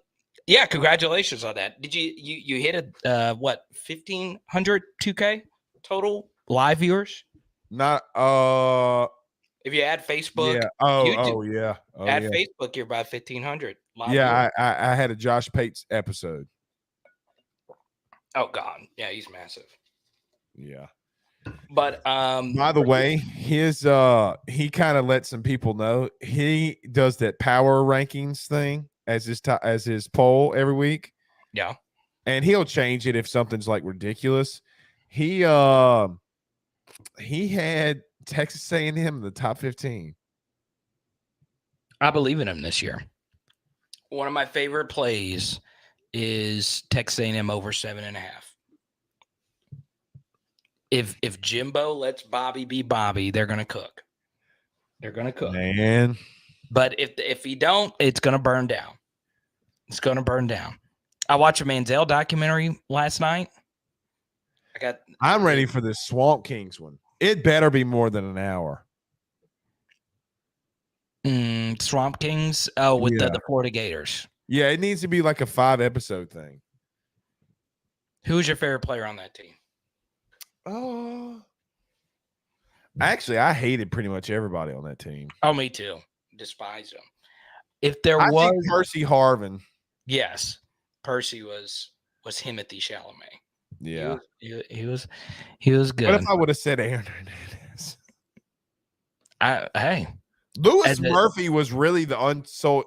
Yeah, congratulations on that. Did you hit a what 1,500 2K total live viewers? Not if you add Facebook, yeah. YouTube, add Facebook, you're about 1,500 live yeah, I had a Josh Pates episode. Oh God, yeah, he's massive. Yeah. But by the way, his he kind of let some people know he does that power rankings thing as his poll every week. Yeah. And he'll change it if something's like ridiculous. He had Texas A&M in the top 15. I believe in him this year. One of my favorite plays is Texas A&M over 7.5. If Jimbo lets Bobby be Bobby, they're gonna cook. They're gonna cook, man. But if he don't, it's gonna burn down. It's gonna burn down. I watched a Manziel documentary last night. I'm ready for this Swamp Kings one. It better be more than an hour. Swamp Kings. Oh, with the Florida Gators. Yeah, it needs to be like a 5-episode thing. Who's your favorite player on that team? Oh, actually, I hated pretty much everybody on that team. Oh, me too. Despise them. If there was Percy Harvin. Yes, Percy was Timothy Chalamet. Yeah, he was good. What if I would have said Aaron Hernandez? Hey, Lewis Murphy was really the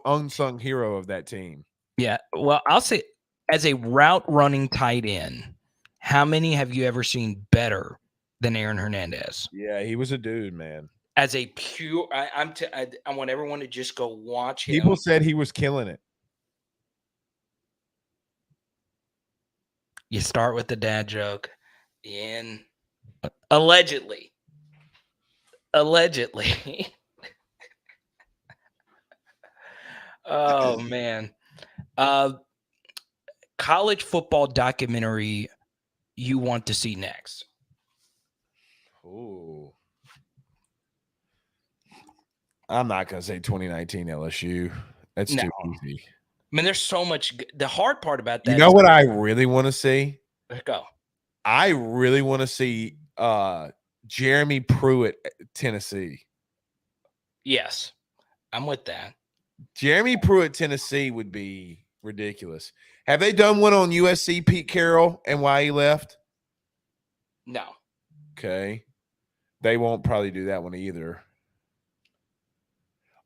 unsung hero of that team. Yeah, well, I'll say as a route running tight end, how many have you ever seen better than Aaron Hernandez? Yeah, he was a dude, man. As a pure, I want everyone to just go watch him. People said he was killing it. You start with the dad joke, and allegedly. Oh man, college football documentary you want to see next? Ooh. I'm not going to say 2019 LSU. That's too easy. I mean, there's so much. The hard part about that. You know what I really want to see? Let's go. I really want to see Jeremy Pruitt at Tennessee. Yes, I'm with that. Jeremy Pruitt, Tennessee would be ridiculous. Have they done one on USC, Pete Carroll, and why he left? No. Okay. They won't probably do that one either.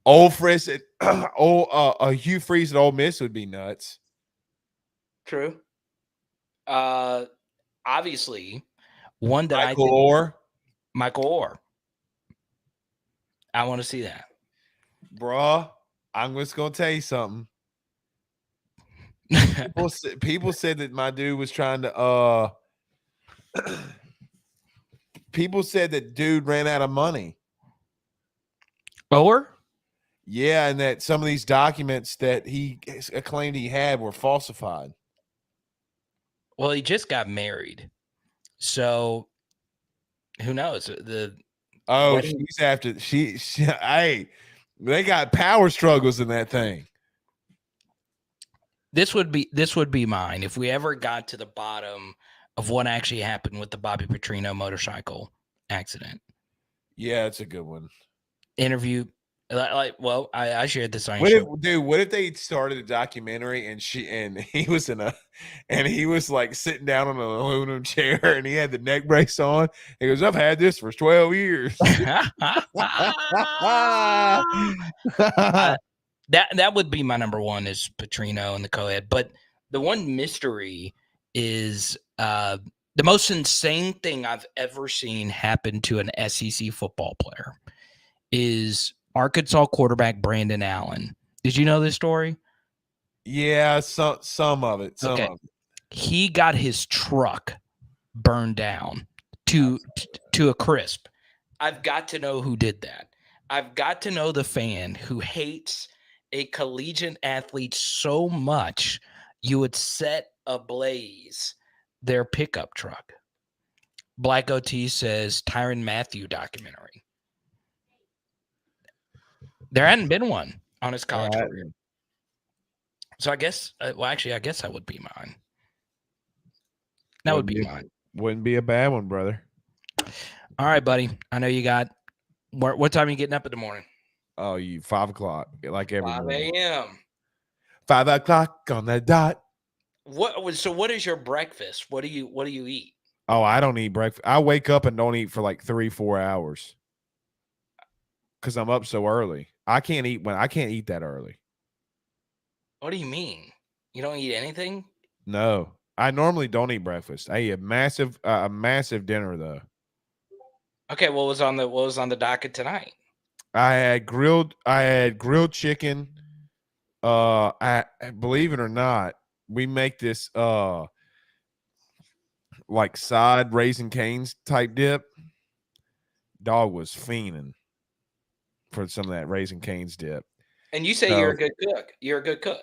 Old Frisk at Hugh Freeze at Ole Miss would be nuts. True. Obviously, one that Michael Orr. Michael Orr. I want to see that. Bruh, I'm just gonna tell you something. People said that my dude was trying to people said that dude ran out of money. Orr? Yeah, and that some of these documents that he claimed he had were falsified. Well, he just got married, so who knows? She's after she hey, they got power struggles in that thing. This would be mine if we ever got to the bottom of what actually happened with the Bobby Petrino motorcycle accident. Yeah, it's a good one. Interview. I shared this on What your show. what if they started a documentary and he was like sitting down on an aluminum chair and he had the neck brace on? He goes, I've had this for 12 years. That would be my number one is Petrino and the KALEB. But the one mystery is the most insane thing I've ever seen happen to an SEC football player is Arkansas quarterback Brandon Allen. Did you know this story? Yeah, some of it. Some of it. He got his truck burned down to a crisp. I've got to know who did that. I've got to know the fan who hates a collegiate athlete so much you would set ablaze their pickup truck. Black OT says Tyrann Mathieu documentary. There hadn't been one on his college career. So I guess, I guess that would be mine. That would be mine. Wouldn't be a bad one, brother. All right, buddy. I know you got, what time are you getting up in the morning? Oh, 5 o'clock, like every 5 morning. a.m. 5 o'clock on the dot. So what is your breakfast? What do you eat? Oh, I don't eat breakfast. I wake up and don't eat for like 3-4 hours because I'm up so early. I can't eat that early. What do you mean? You don't eat anything? No, I normally don't eat breakfast. I eat a massive dinner though. Okay, what was on the docket tonight? I had grilled chicken. I believe it or not, we make this like side Raising Cane's type dip. Dog was fiending for some of that Raising Cane's dip. And you say you're a good cook. You're a good cook.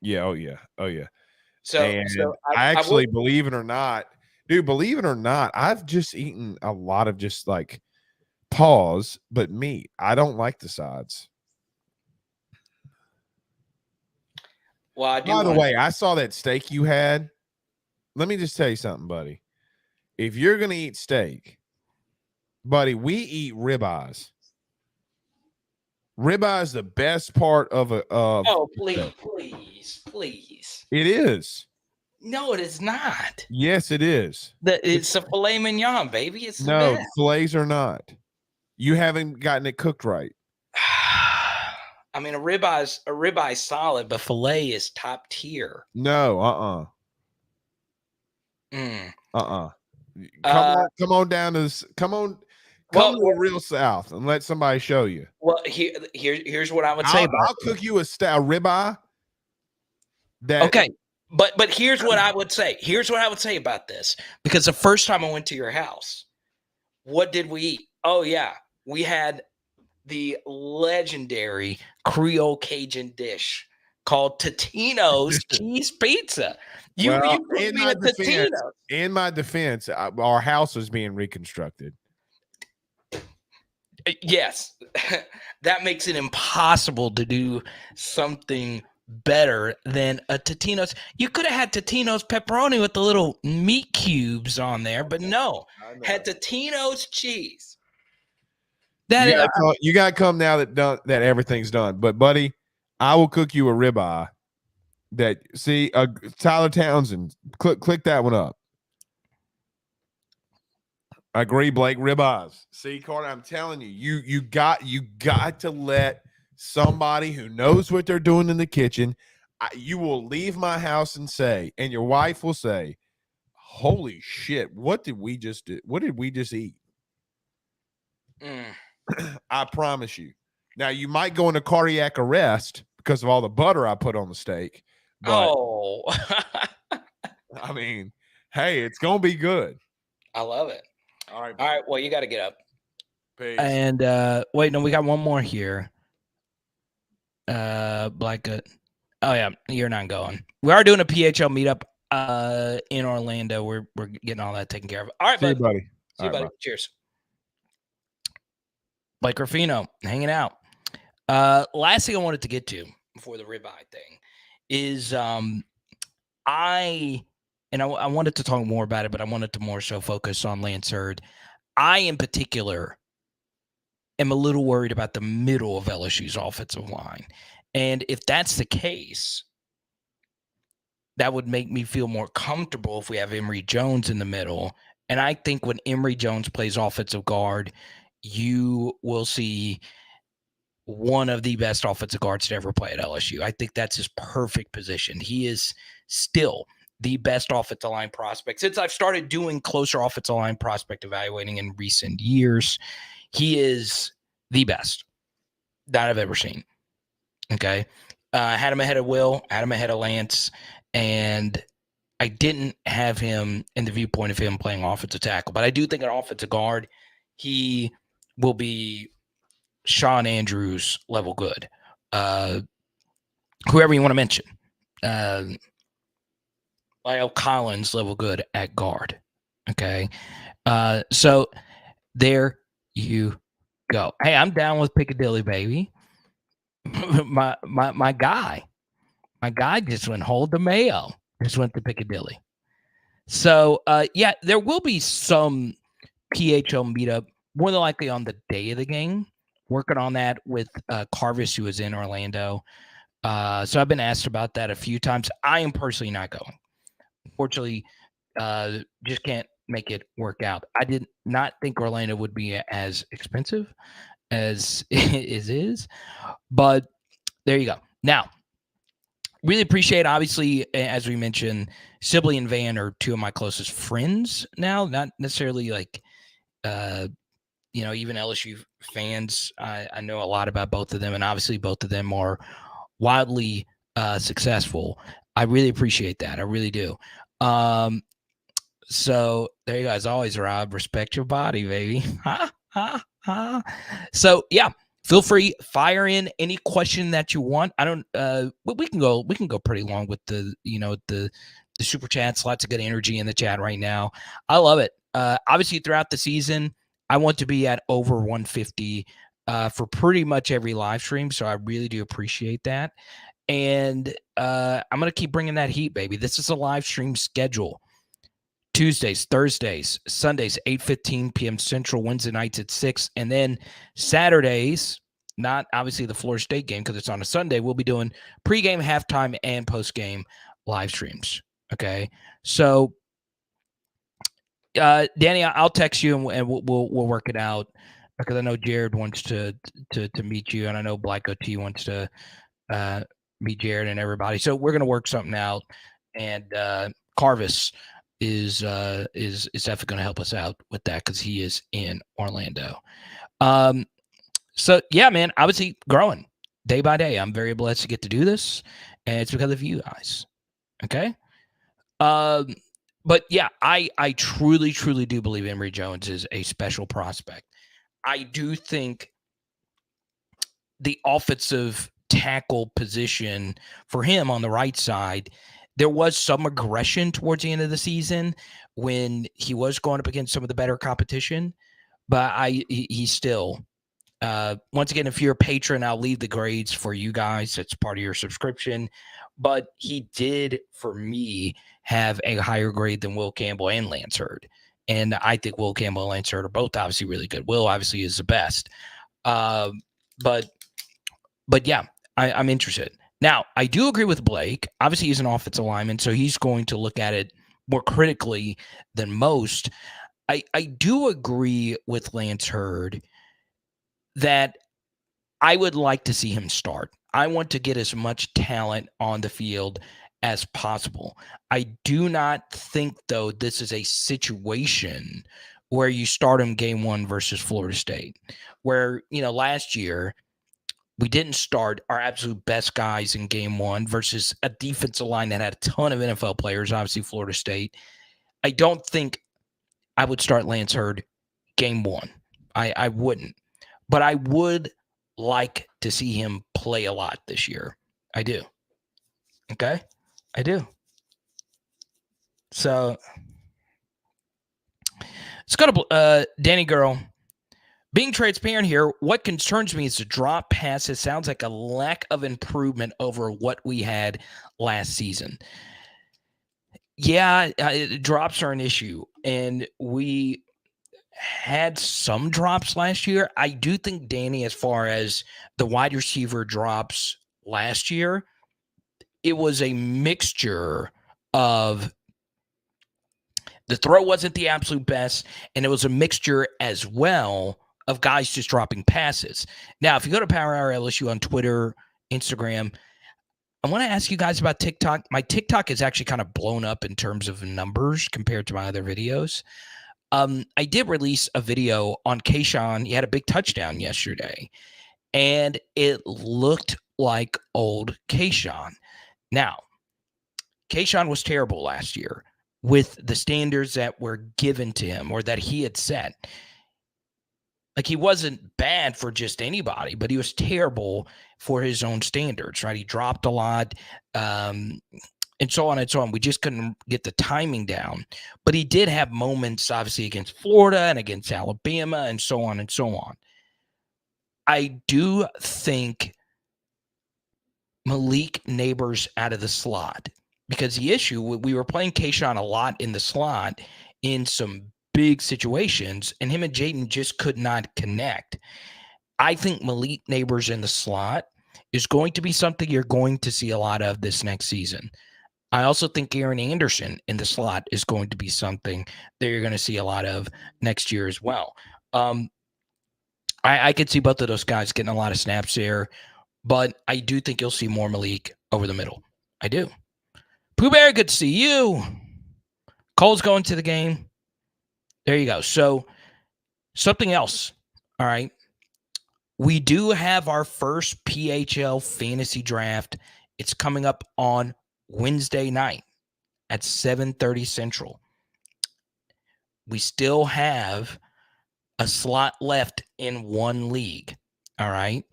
Yeah. Oh yeah. So I actually, believe it or not, I've just eaten a lot of just like paws, but meat. I don't like the sides. Well, I do. By the way, I saw that steak you had. Let me just tell you something, buddy. If you're gonna eat steak, buddy, we eat ribeyes. Ribeye is the best part of a. Oh, please. It is. No, it is not. Yes, it is. It's a filet mignon, baby. It's no fillets are not. You haven't gotten it cooked right. I mean, a ribeye solid, but filet is top tier. No, Mm. Come on down to this. Come to the real South and let somebody show you. Well, here's what I would say. I'll cook you a ribeye. Okay, but here's what I would say. Here's what I would say about this. Because the first time I went to your house, what did we eat? Oh yeah, we had the legendary Creole Cajun dish called Totino's cheese pizza. You put me a Totino. In my defense, our house was being reconstructed. Yes, that makes it impossible to do something better than a Totino's. You could have had Totino's pepperoni with the little meat cubes on there, but no, had Totino's cheese. You got to come now that everything's done. But buddy, I will cook you a ribeye. That see, Tyler Townsend, click that one up. I agree, Blake. Ribeyes. See, Carter, I'm telling you, you got to let somebody who knows what they're doing in the kitchen. You will leave my house and say, and your wife will say, "Holy shit, what did we just do? What did we just eat?" I promise you. Now you might go into cardiac arrest because of all the butter I put on the steak. But I mean, hey, it's gonna be good. I love it. All right. All right. Well, you got to get up. Peace. And wait, no, we got one more here. Black. Oh yeah, you're not going. We are doing a PHL meetup in Orlando. We're getting all that taken care of. All right, See you, buddy. See you, buddy. Bye. Cheers. Blake Rafino hanging out. Last thing I wanted to get to before the ribeye thing is I wanted to talk more about it, but I wanted to more so focus on Lance Hurd. I, in particular, am a little worried about the middle of LSU's offensive line. And if that's the case, that would make me feel more comfortable if we have Emory Jones in the middle. And I think when Emory Jones plays offensive guard, you will see one of the best offensive guards to ever play at LSU. I think that's his perfect position. He is still the best offensive line prospect. Since I've started doing closer offensive line prospect evaluating in recent years, he is the best that I've ever seen. Okay. Had him ahead of Will, had him ahead of Lance, and I didn't have him in the viewpoint of him playing offensive tackle. But I do think an offensive guard, he will be Sean Andrews level good. Whoever you want to mention. Lyle Collins level good at guard. Okay. So there you go. Hey, I'm down with Piccadilly, baby. my guy just went hold the mayo. Just went to Piccadilly. So yeah, there will be some PHL meetup, more than likely on the day of the game. Working on that with Carvis, who is in Orlando. So I've been asked about that a few times. I am personally not going. Unfortunately, just can't make it work out. I did not think Orlando would be as expensive as it is, but there you go. Now, really appreciate, obviously, as we mentioned, Sibley and Van are two of my closest friends now, not necessarily like, even LSU fans. I know a lot about both of them, and obviously both of them are wildly successful. I really appreciate that. I really do. So there you go. As always, Rob, respect your body, baby. Ha, ha, ha. So yeah, feel free, fire in any question that you want. I don't we can go pretty long with the super chats. Lots of good energy in the chat right now. I love it. Obviously throughout the season, I want to be at over 150 for pretty much every live stream. So I really do appreciate that. And I'm going to keep bringing that heat, baby. This is a live stream schedule. Tuesdays, Thursdays, Sundays, 8:15 p.m. Central, Wednesday nights at 6. And then Saturdays, not obviously the Florida State game because it's on a Sunday, we'll be doing pregame, halftime, and postgame live streams. Okay. So, Danny, I'll text you and we'll work it out because I know Jared wants to meet you, and I know Black OT wants to meet Jared and everybody. So we're going to work something out, and Carvis is definitely going to help us out with that because he is in Orlando. So yeah, man, obviously growing day by day. I'm very blessed to get to do this, and it's because of you guys. Okay. But yeah, I truly do believe Emory Jones is a special prospect. I do think the offensive tackle position for him on the right side, there was some aggression towards the end of the season when he was going up against some of the better competition, but he still, once again, if you're a patron, I'll leave the grades for you guys. It's part of your subscription, but he did, for me, have a higher grade than Will Campbell and Lance Hurd. And I think Will Campbell and Lance Hurd are both obviously really good. Will obviously is the best. But yeah, I'm interested. Now, I do agree with Blake. Obviously, he's an offensive lineman, so he's going to look at it more critically than most. I do agree with Lance Hurd that I would like to see him start. I want to get as much talent on the field as possible. I do not think, though, this is a situation where you start him game one versus Florida State, where, last year we didn't start our absolute best guys in game one versus a defensive line that had a ton of NFL players, obviously Florida State. I don't think I would start Lance Hurd game one. I wouldn't. But I would like to see him play a lot this year. I do. Okay? I do. So let's go to Danny Girl. Being transparent here, what concerns me is the drop passes. Sounds like a lack of improvement over what we had last season. Yeah, drops are an issue, and we had some drops last year. I do think, Danny, as far as the wide receiver drops last year, it was a mixture of the throw wasn't the absolute best, and it was a mixture as well of guys just dropping passes. Now, if you go to Power Hour LSU on Twitter, Instagram, I want to ask you guys about TikTok. My TikTok is actually kind of blown up in terms of numbers compared to my other videos. I did release a video on Kayshawn. He had a big touchdown yesterday, and it looked like old Kayshawn. Now, Kayshawn was terrible last year with the standards that were given to him or that he had set. Like, he wasn't bad for just anybody, but he was terrible for his own standards, right? He dropped a lot, and so on and so on. We just couldn't get the timing down. But he did have moments, obviously, against Florida and against Alabama and so on and so on. I do think Malik Neighbors out of the slot, because the issue, we were playing Kayshawn a lot in the slot in some big situations, and him and Jaden just could not connect. I think Malik Neighbors in the slot is going to be something you're going to see a lot of this next season. I also think Aaron Anderson in the slot is going to be something that you're going to see a lot of next year as well. I could see both of those guys getting a lot of snaps there, but I do think you'll see more Malik over the middle. I do. Pooh Bear, good to see you. Cole's going to the game. There you go. So something else. All right. We do have our first PHL fantasy draft. It's coming up on Wednesday night at 7:30 Central. We still have a slot left in one league. All right.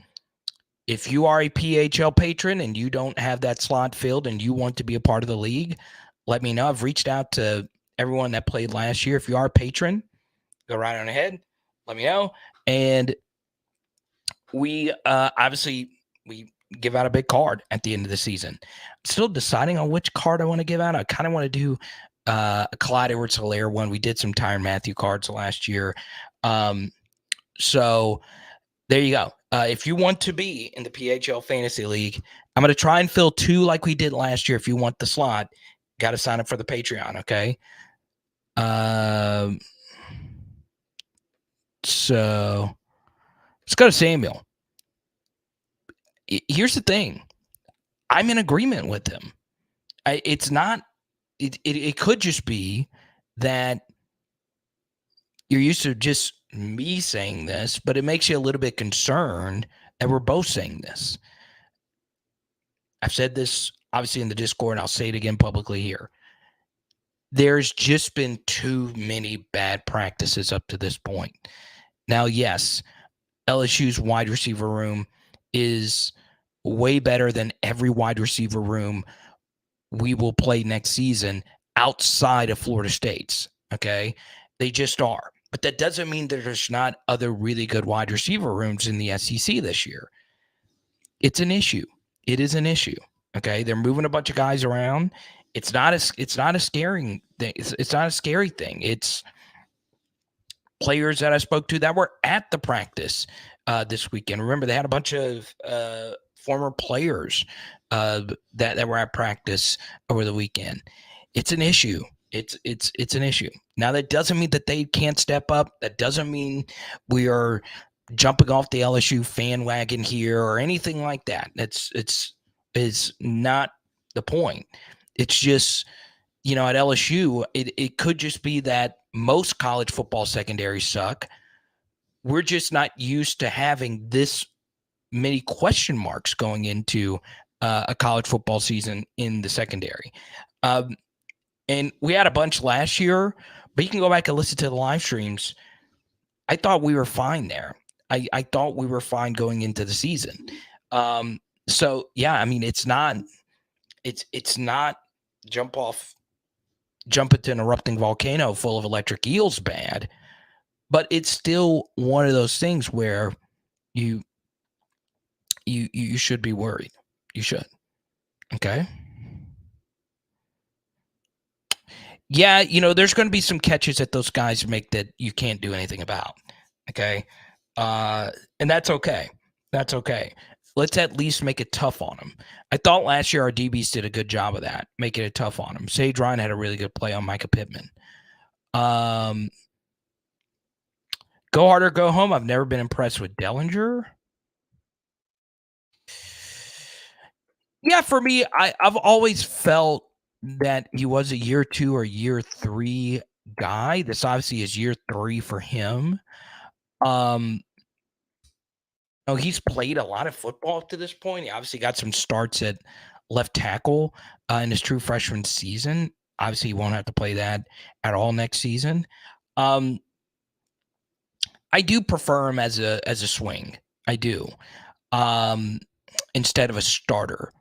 If you are a PHL patron and you don't have that slot filled and you want to be a part of the league, let me know. I've reached out to everyone that played last year. If you are a patron, go right on ahead. Let me know. And we obviously we give out a big card at the end of the season. I'm still deciding on which card I want to give out. I kind of want to do a Clyde Edwards-Helaire one. We did some Tyrann Mathieu cards last year. So there you go. If you want to be in the PHL Fantasy League, I'm going to try and fill 2 like we did last year. If you want the slot, got to sign up for the Patreon, okay? So let's go to Samuel. Here's the thing. I'm in agreement with him. It's not – it could just be that you're used to just me saying this, but it makes you a little bit concerned that we're both saying this. I've said this obviously in the Discord, and I'll say it again publicly here. There's just been too many bad practices up to this point. Now, yes, LSU's wide receiver room is way better than every wide receiver room we will play next season outside of Florida State's, okay? They just are. But that doesn't mean that there's not other really good wide receiver rooms in the SEC this year. It's an issue. It is an issue, okay? They're moving a bunch of guys around. It's not a scary thing. It's not a scary thing. It's players that I spoke to that were at the practice this weekend. Remember, they had a bunch of former players that were at practice over the weekend. It's an issue. It's an issue. Now, that doesn't mean that they can't step up. That doesn't mean we are jumping off the LSU fan wagon here or anything like that. It's not the point. It's just, at LSU, it could just be that most college football secondaries suck. We're just not used to having this many question marks going into a college football season in the secondary. And we had a bunch last year, but you can go back and listen to the live streams. I thought we were fine there. I thought we were fine going into the season. So yeah, I mean, it's not jump into an erupting volcano full of electric eels bad, but it's still one of those things where you should be worried. You should. Okay. Yeah, there's going to be some catches that those guys make that you can't do anything about. Okay. And that's okay. That's okay. Let's at least make it tough on them. I thought last year our DBs did a good job of that, making it tough on them. Sage Ryan had a really good play on Micah Pittman. Go hard or go home. I've never been impressed with Dellinger. Yeah, for me, I've always felt that he was a year 2 or year 3 guy. This obviously is year 3 for him. He's played a lot of football to this point. He obviously got some starts at left tackle in his true freshman season. Obviously, he won't have to play that at all next season. I do prefer him as a swing. I do. Instead of a starter.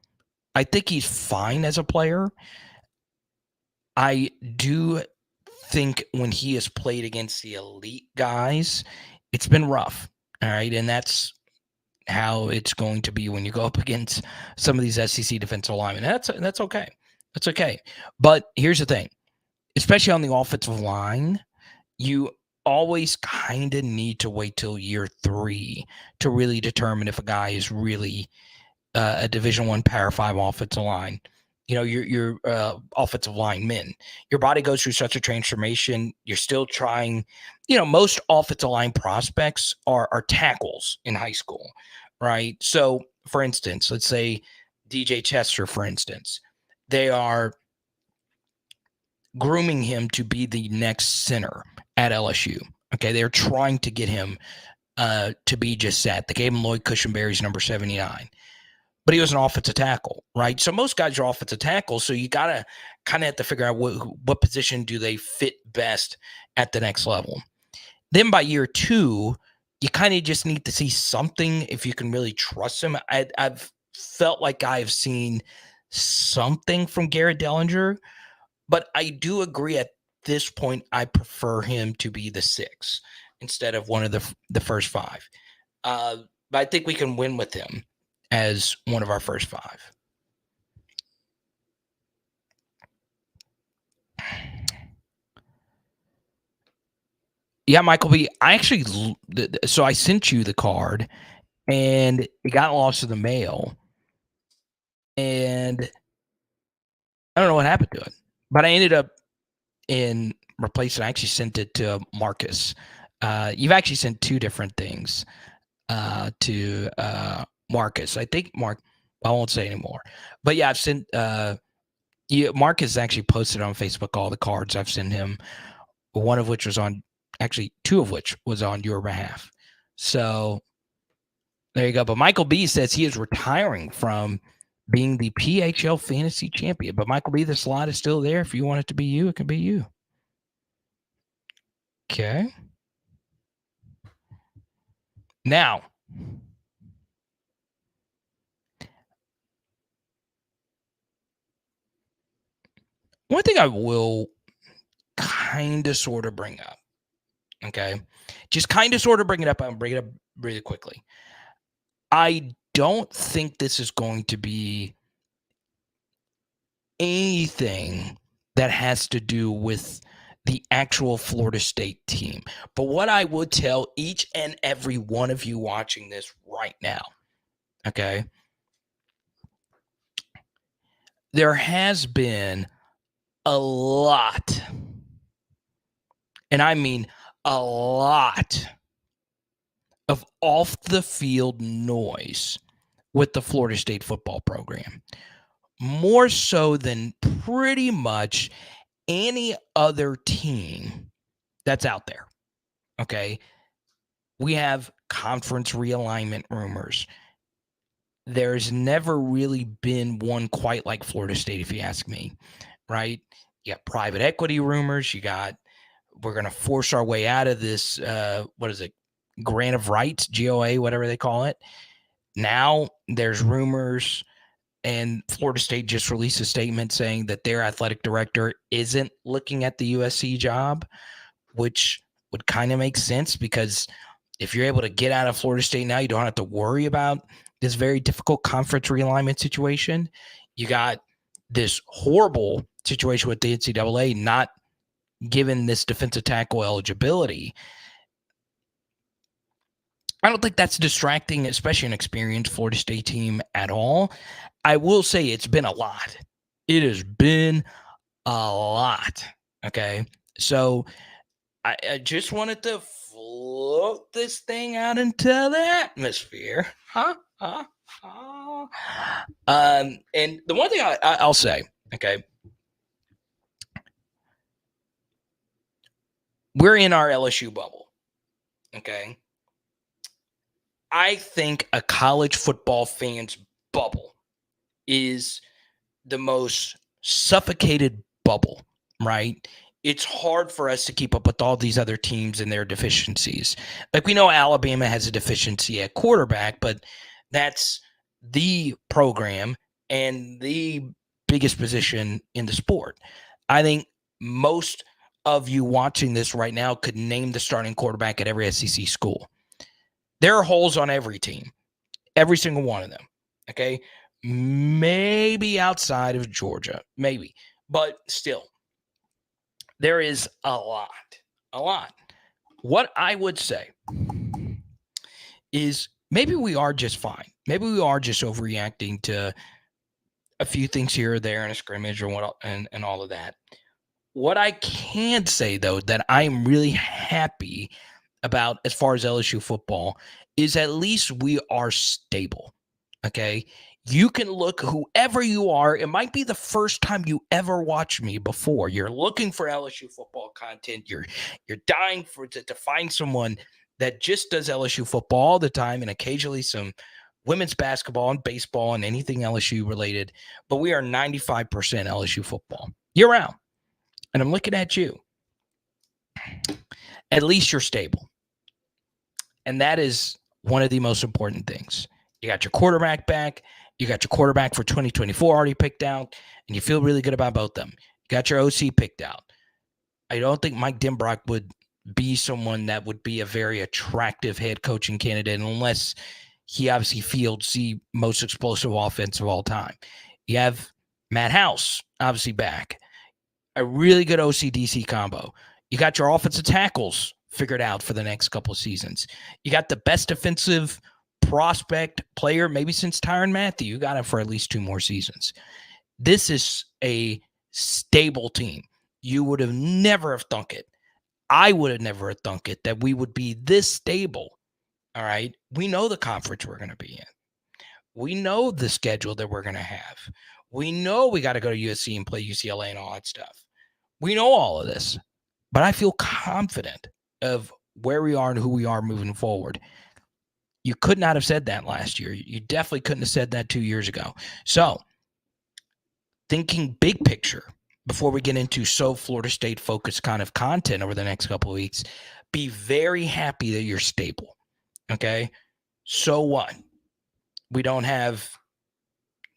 I think he's fine as a player. I do think when he has played against the elite guys, it's been rough. All right. And that's how it's going to be when you go up against some of these SEC defensive linemen. That's okay. That's okay. But here's the thing, especially on the offensive line, you always kind of need to wait till year 3 to really determine if a guy is really a Division I Power 5 offensive line. Your offensive linemen. Your body goes through such a transformation. You're still trying. Most offensive line prospects are tackles in high school, right? So, for instance, let's say DJ Chester, for instance, they are grooming him to be the next center at LSU. Okay, they're trying to get him to be just that. They gave him Lloyd Cushenberry's number 79. But he was an offensive tackle, right? So most guys are offensive tackles, so you got to kind of have to figure out what position do they fit best at the next level. Then by year 2, you kind of just need to see something if you can really trust him. I've felt like I've seen something from Garrett Dellinger, but I do agree at this point I prefer him to be the 6 instead of one of the first 5. But I think we can win with him as one of our first 5. Yeah, Michael B. I actually, so I sent you the card, and it got lost in the mail, and I don't know what happened to it, but I ended up in replacing. I actually sent it to Marcus. You've actually sent 2 different things to Marcus. I think I won't say anymore, but yeah, I've sent. Marcus actually posted on Facebook all the cards I've sent him. One of which was actually 2 of which was on your behalf. So there you go. But Michael B says he is retiring from being the PHL fantasy champion. But Michael B, the slot is still there. If you want it to be you, it can be you. Okay. Now, one thing I will kind of sort of bring up, okay? Just kind of sort of bring it up. I'll bring it up really quickly. I don't think this is going to be anything that has to do with the actual Florida State team. But what I would tell each and every one of you watching this right now, okay, there has been a lot, and I mean a lot, of off-the-field noise with the Florida State football program. More so than pretty much any other team that's out there, okay? We have conference realignment rumors. There's never really been one quite like Florida State, if you ask me, right? You got private equity rumors. You got, we're going to force our way out of this, what is it, grant of rights, GOA, whatever they call it. Now there's rumors, and Florida State just released a statement saying that their athletic director isn't looking at the USC job, which would kind of make sense, because if you're able to get out of Florida State now, you don't have to worry about this very difficult conference realignment situation. You got this horrible situation with the NCAA not giving this defensive tackle eligibility. I don't think that's distracting, especially an experienced Florida State team, at all. I will say it's been a lot. It has been a lot. Okay. So I just wanted to float this thing out into the atmosphere. And the one thing I'll say, okay, we're in our LSU bubble. Okay. I think a college football fan's bubble is the most suffocated bubble, right? It's hard for us to keep up with all these other teams and their deficiencies. Like, we know Alabama has a deficiency at quarterback, but that's the program and the biggest position in the sport. I think most of you watching this right now could name the starting quarterback at every SEC school. There are holes on every team, every single one of them. Okay. Maybe outside of Georgia, maybe, but still, there is a lot. What I would say is maybe we are just fine. Maybe we are just overreacting to a few things here or there in a scrimmage or what, and all of that. What I can say, though, that I'm really happy about as far as LSU football is at least we are stable. Okay. You can look, whoever you are, it might be the first time you ever watched me before. You're looking for LSU football content. You're dying to find someone that just does LSU football all the time, and occasionally some women's basketball and baseball and anything LSU related. But we are 95% LSU football year round. And I'm looking at you. At least you're stable. And that is one of the most important things. You got your quarterback back. You got your quarterback for 2024 already picked out, and you feel really good about both of them. You got your OC picked out. I don't think Mike Denbrock would be someone that would be a very attractive head coaching candidate unless he obviously fields the most explosive offense of all time. You have Matt House, obviously, back. A really good OC-DC combo. You got your offensive tackles figured out for the next couple of seasons. You got the best defensive prospect player maybe since Tyrann Mathieu. You got him for at least 2 more seasons. This is a stable team. You would have never have thunk it. I would have never have thunk it that we would be this stable. All right. We know the conference we're going to be in. We know the schedule that we're going to have. We know we got to go to USC and play UCLA and all that stuff. We know all of this, but I feel confident of where we are and who we are moving forward. You could not have said that last year. You definitely couldn't have said that 2 years ago. So, thinking big picture, before we get into Florida State focused kind of content over the next couple of weeks, be very happy that you're stable. Okay? So what? We don't have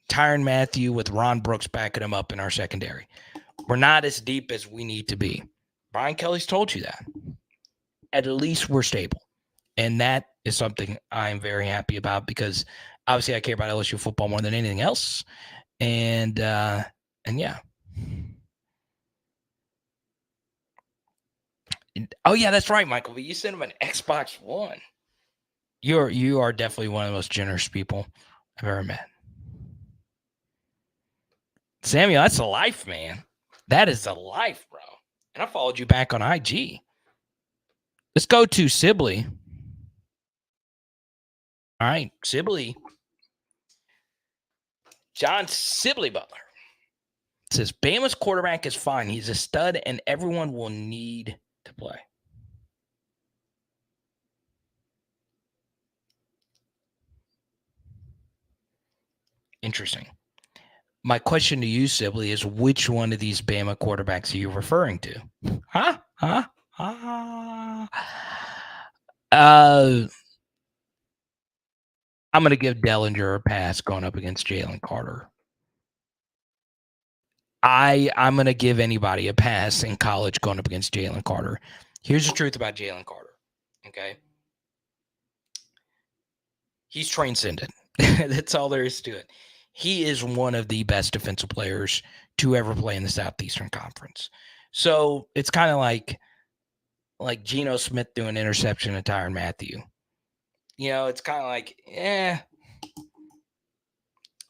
Tyrann Mathieu with Ron Brooks backing him up in our secondary. We're not as deep as we need to be. Brian Kelly's told you that. At least we're stable. And that is something I'm very happy about, because obviously I care about LSU football more than anything else. And yeah. Oh yeah, that's right, Michael. But you sent him an Xbox One. You are definitely one of the most generous people I've ever met. Samuel, that's the life, man. That is the life, bro. And I followed you back on IG. Let's go to Sibley. All right, Sibley. John Sibley Butler says Bama's quarterback is fine. He's a stud, and everyone will need to play. Interesting. My question to you, Sibley, is which one of these Bama quarterbacks are you referring to? Huh? I'm going to give Dellinger a pass going up against Jalen Carter. I'm going to give anybody a pass in college going up against Jalen Carter. Here's the truth about Jalen Carter, okay? He's transcendent. That's all there is to it. He is one of the best defensive players to ever play in the Southeastern Conference. So it's kind of like Geno Smith doing an interception to Tyrann Mathieu. You know, it's kind of like,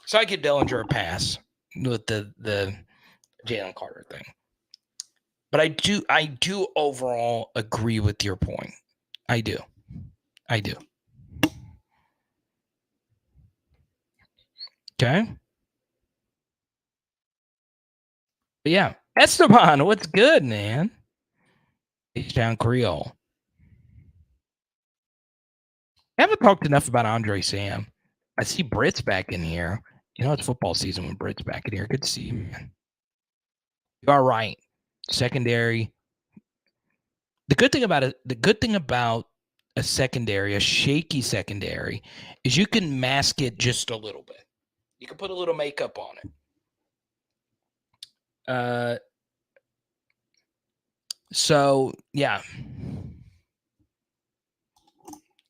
So I give Dellinger a pass with the Jalen Carter thing. But I do overall agree with your point. I do. Okay. But yeah, Esteban, what's good, man? H-Town Creole. I haven't talked enough about Andre Sam. I see Britt's back in here. You know, it's football season when Britt's back in here. Good to see you, man. You are right. Secondary. The good thing about a secondary, a shaky secondary, is you can mask it just a little bit. You can put a little makeup on it. So, yeah.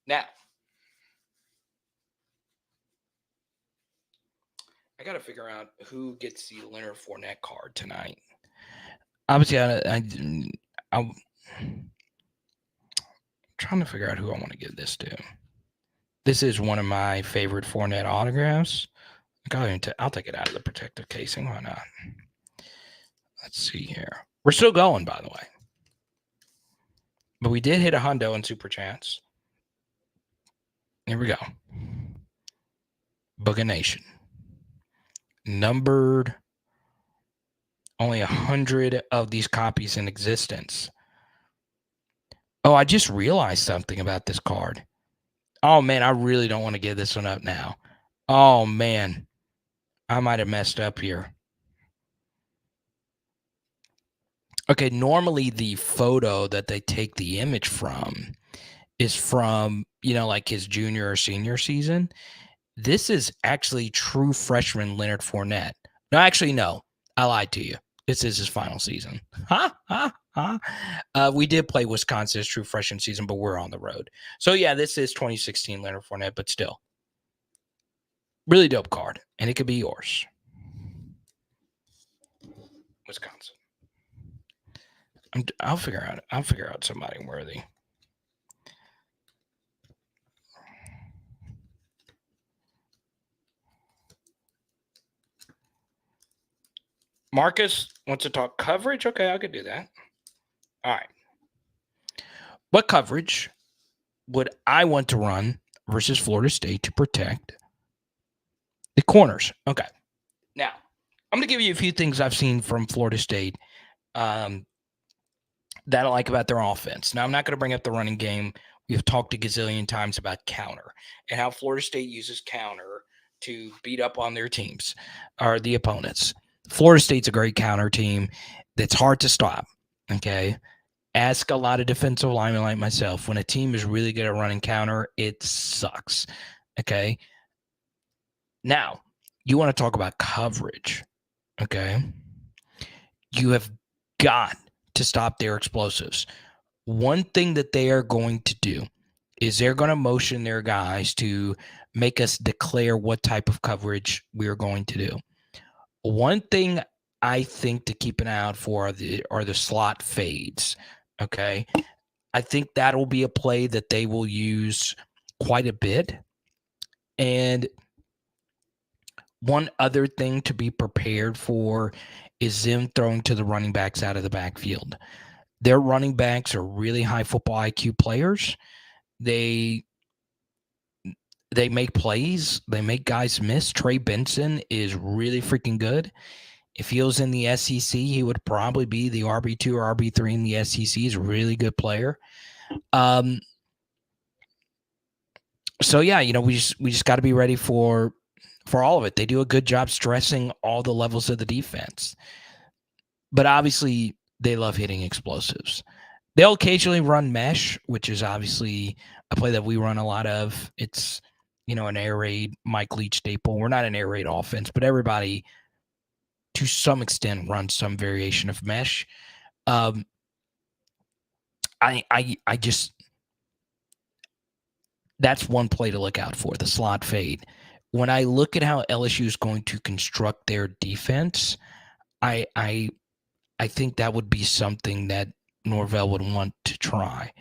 Now, I got to figure out who gets the Leonard Fournette card tonight. Obviously, I'm trying to figure out who I want to give this to. This is one of my favorite Fournette autographs. I'll take it out of the protective casing. Why not? Let's see here. We're still going, by the way. But we did hit a hundo in Super Chats. Here we go. Booga Nation. Numbered. Only 100 of these copies in existence. Oh, I just realized something about this card. Oh, man, I really don't want to give this one up now. Oh, man. I might have messed up here. Okay, normally the photo that they take the image from is from, like his junior or senior season. This is actually true freshman Leonard Fournette. No, actually, no. I lied to you. This is his final season. We did play Wisconsin's true freshman season, but we're on the road. So, yeah, this is 2016 Leonard Fournette, but still. Really dope card, and it could be yours. Wisconsin. I'll figure out somebody worthy. Marcus wants to talk coverage. Okay, I could do that. All right. What coverage would I want to run versus Florida State to protect the corners? Okay. Now, I'm going to give you a few things I've seen from Florida State that I like about their offense. Now, I'm not going to bring up the running game. We've talked a gazillion times about counter and how Florida State uses counter to beat up on their teams or the opponents. Florida State's a great counter team that's hard to stop, okay? Ask a lot of defensive linemen like myself. When a team is really good at running counter, it sucks, okay? Now, you want to talk about coverage, okay? You have got to stop their explosives. One thing that they are going to do is they're going to motion their guys to make us declare what type of coverage we're going to do. One thing I think to keep an eye out for are the slot fades, okay? I think that will be a play that they will use quite a bit. And One other thing to be prepared for is them throwing to the running backs out of the backfield. Their running backs are really high football IQ players. They make plays. They make guys miss. Trey Benson is really freaking good. If he was in the SEC, he would probably be the RB2 or RB3 in the SEC. He's a really good player. So yeah, we just got to be ready for all of it. They do a good job stressing all the levels of the defense. But obviously, they love hitting explosives. They'll occasionally run mesh, which is obviously a play that we run a lot of. It's, an air raid, Mike Leach staple. We're not an air raid offense, but everybody, to some extent, runs some variation of mesh. I just, that's one play to look out for, the slot fade. When I look at how LSU is going to construct their defense, I think that would be something that Norvell would want to try.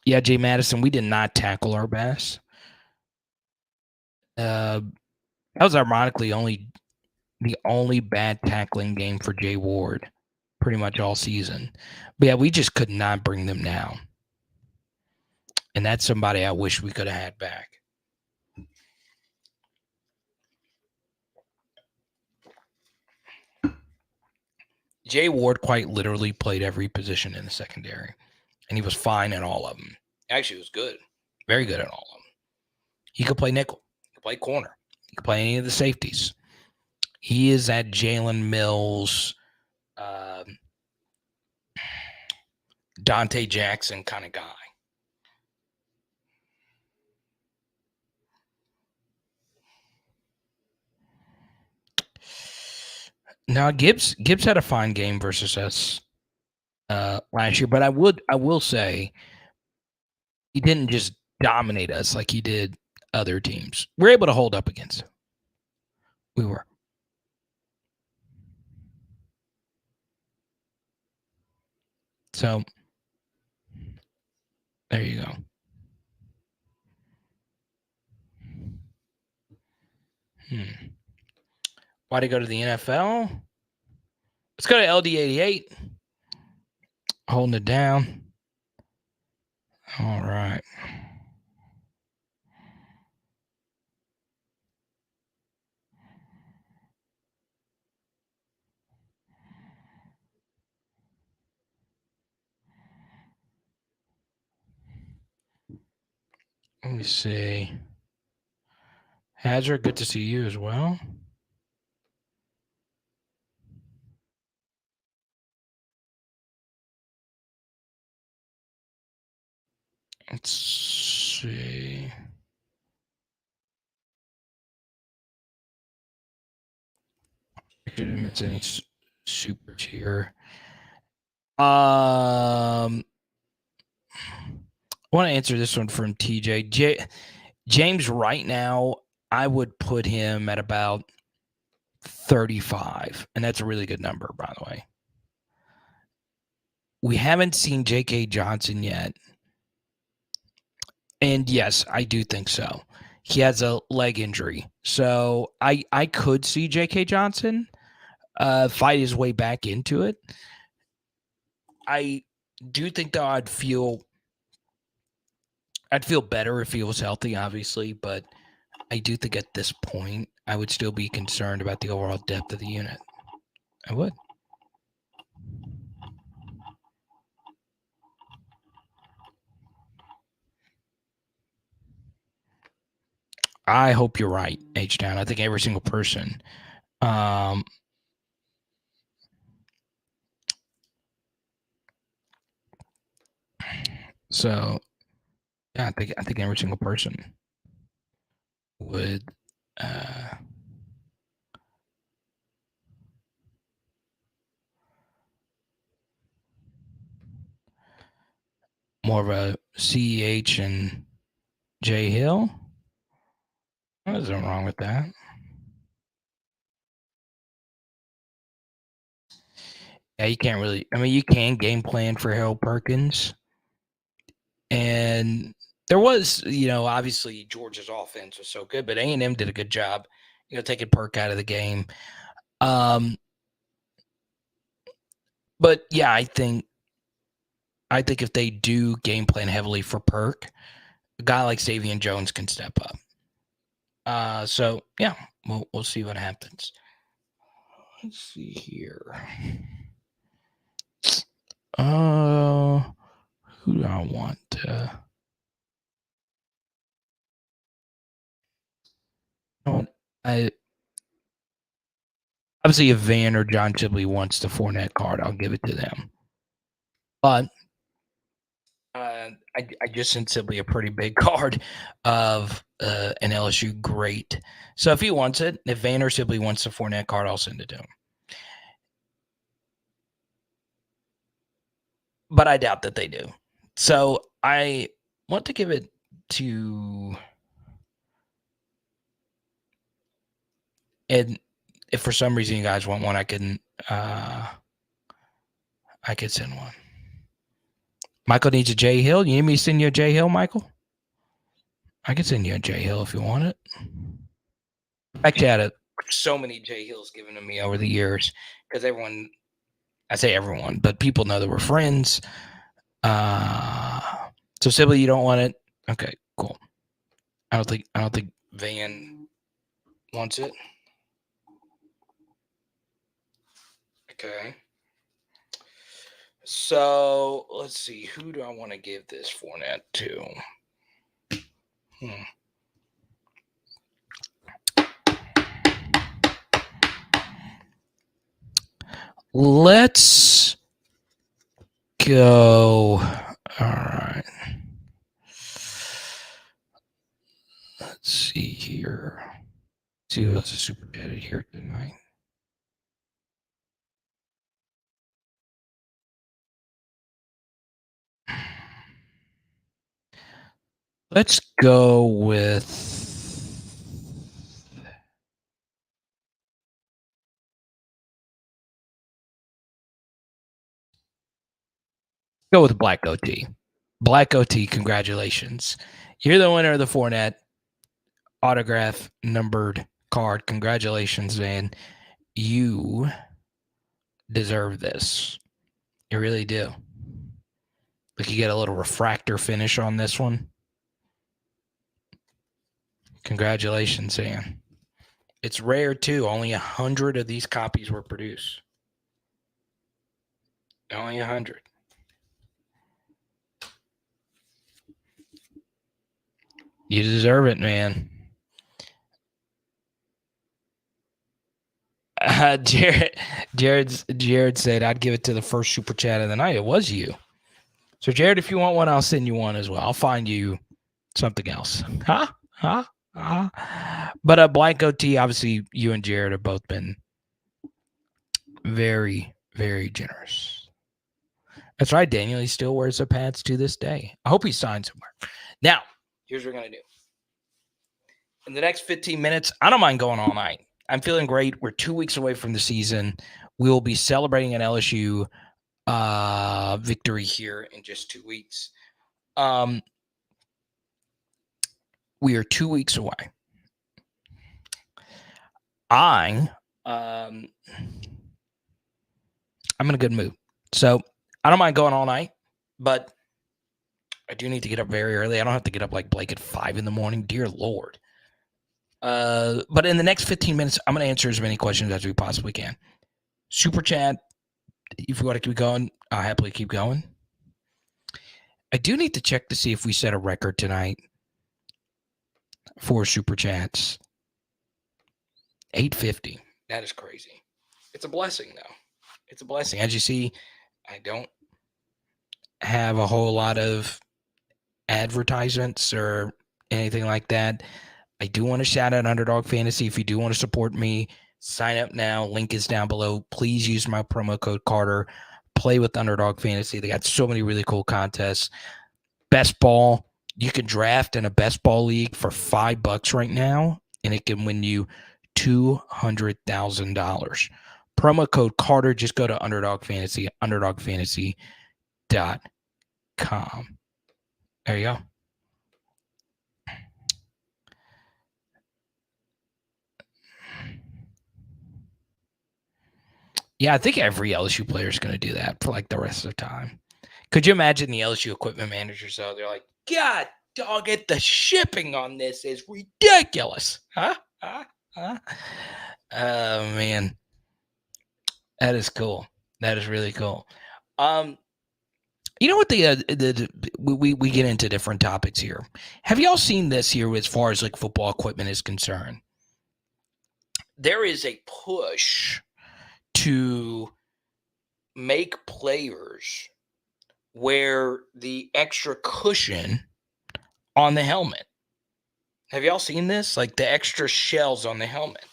Yeah, Jay Madison, we did not tackle our best. That was ironically the only bad tackling game for Jay Ward pretty much all season. But yeah, we just could not bring them down. And that's somebody I wish we could have had back. Jay Ward quite literally played every position in the secondary, and he was fine at all of them. Actually, he was good. Very good at all of them. He could play nickel. He could play corner. He could play any of the safeties. He is that Jalen Mills, Dante Jackson kind of guy. Now Gibbs had a fine game versus us last year, but I will say he didn't just dominate us like he did other teams. We're able to hold up against him. We were. So there you go. Why to go to the NFL? Let's go to LD88. Holding it down. All right. Let me see. Hazard, good to see you as well. Let's see. It's any super tier. I want to answer this one from TJ. James, right now, I would put him at about 35, and that's a really good number, by the way. We haven't seen J.K. Johnson yet. And yes, I do think so. He has a leg injury. So I could see J.K. Johnson fight his way back into it. I do think, though, I'd feel better if he was healthy, obviously, but I do think at this point I would still be concerned about the overall depth of the unit. I would. I hope you're right, H-Town. I think every single person. So, yeah, I think every single person would more of a CEH and J Hill. There's nothing wrong with that. Yeah, you can't really. I mean, you can game plan for Harold Perkins, and there was, obviously Georgia's offense was so good, but A&M did a good job, taking Perk out of the game. But yeah, I think if they do game plan heavily for Perk, a guy like Savion Jones can step up. So yeah, we'll see what happens. Let's see here. Who do I want to? Obviously, if Van or John Chibley wants the Fournette card, I'll give it to them. But I just sent Sibley a pretty big card of an LSU great. So if he wants it, if Van or Sibley wants the Fournette card, I'll send it to him. But I doubt that they do. So I want to give it to, and if for some reason you guys want one, I could send one. Michael needs a J Hill. You need me to send you a J Hill, Michael? I can send you a J Hill if you want it. Actually, I had so many J Hills given to me over the years because everyone, I say everyone, but people know that we're friends. So Sibley, you don't want it? Okay, cool. I don't think Van wants it. Okay. So let's see. Who do I want to give this Fournette to? Let's go. All right. Let's see here. Let's see who else is super dead here tonight. Let's go with Black OT. Black OT, congratulations. You're the winner of the Fournette autograph numbered card. Congratulations, man. You deserve this. You really do. Like, you get a little refractor finish on this one. Congratulations, man. It's rare, too. Only 100 of these copies were produced. Only 100. You deserve it, man. Jared said, I'd give it to the first super chat of the night. It was you. So, Jared, if you want one, I'll send you one as well. I'll find you something else. But Black OT, obviously, you and Jared have both been very, very generous. That's right, Daniel. He still wears the pads to this day. I hope he signs somewhere. Now, here's what we're going to do. In the next 15 minutes, I don't mind going all night. I'm feeling great. We're 2 weeks away from the season. We will be celebrating an LSU victory here in just 2 weeks. We are 2 weeks away. I'm in a good mood. So I don't mind going all night, but I do need to get up very early. I don't have to get up like Blake at 5 a.m. Dear Lord. But in the next 15 minutes, I'm going to answer as many questions as we possibly can. Super chat. If you want to keep going, I'll happily keep going. I do need to check to see if we set a record tonight for super chats. 850. That is crazy. It's a blessing, though. It's a blessing. As you see, I don't have a whole lot of advertisements or anything like that. I do want to shout out Underdog Fantasy. If you do want to support me, sign up now. Link is down below. Please use my promo code Carter. Play with Underdog Fantasy. They got so many really cool contests. Best ball. You can draft in a best ball league for $5 right now, and it can win you $200,000. Promo code Carter. Just go to Underdog Fantasy, underdogfantasy.com. There you go. Yeah, I think every LSU player is going to do that for like the rest of the time. Could you imagine the LSU equipment managers out there like, God dog it, the shipping on this is ridiculous. Huh? Oh, man. That is cool. That is really cool. You know what we get into different topics here. Have y'all seen this here as far as like football equipment is concerned? There is a push to make players wear the extra cushion on the helmet. Have y'all seen this? Like the extra shells on the helmet.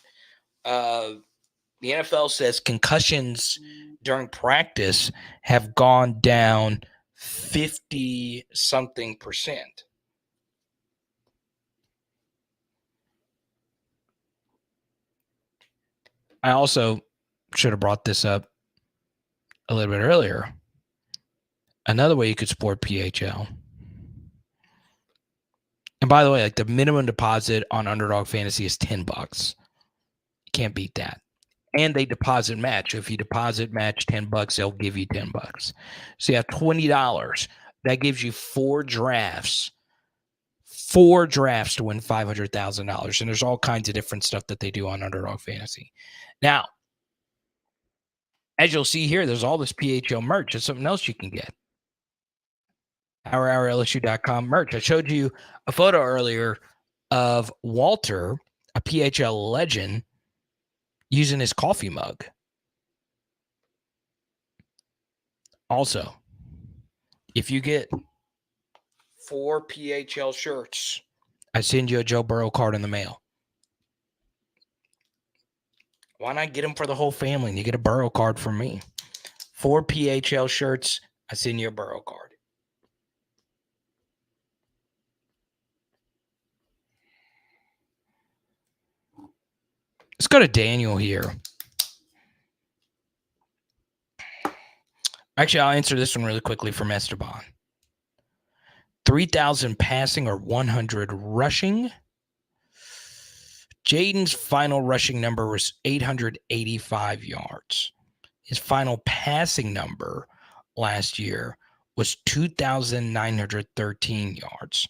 The NFL says concussions during practice have gone down 50-something%. I also should have brought this up a little bit earlier. Another way you could support PHL. And by the way, like the minimum deposit on Underdog Fantasy is $10. You can't beat that. And they deposit match. If you deposit match $10, they'll give you $10. So you have $20. That gives you 4 drafts. 4 drafts to win $500,000. And there's all kinds of different stuff that they do on Underdog Fantasy. Now, as you'll see here, there's all this PHL merch. There's something else you can get. LSU.com merch. I showed you a photo earlier of Walter, a PHL legend, using his coffee mug. Also, if you get 4 PHL shirts, I send you a Joe Burrow card in the mail. Why not get them for the whole family and you get a Burrow card from me? 4 PHL shirts, I send you a Burrow card. Let's go to Daniel here. Actually, I'll answer this one really quickly from Esteban. 3,000 passing or 100 rushing. Jaden's final rushing number was 885 yards. His final passing number last year was 2,913 yards.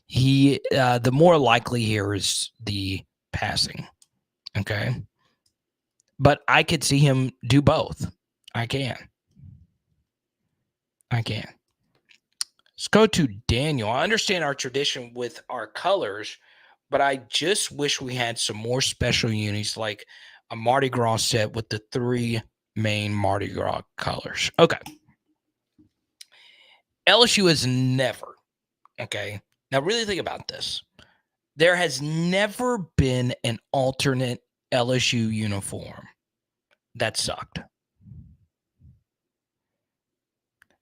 The more likely here is the passing. Okay. But I could see him do both. I can. Let's go to Daniel. I understand our tradition with our colors, but I just wish we had some more special unis like a Mardi Gras set with the 3 main Mardi Gras colors. Okay. LSU has never, okay, now really think about this. There has never been an alternate LSU uniform that sucked.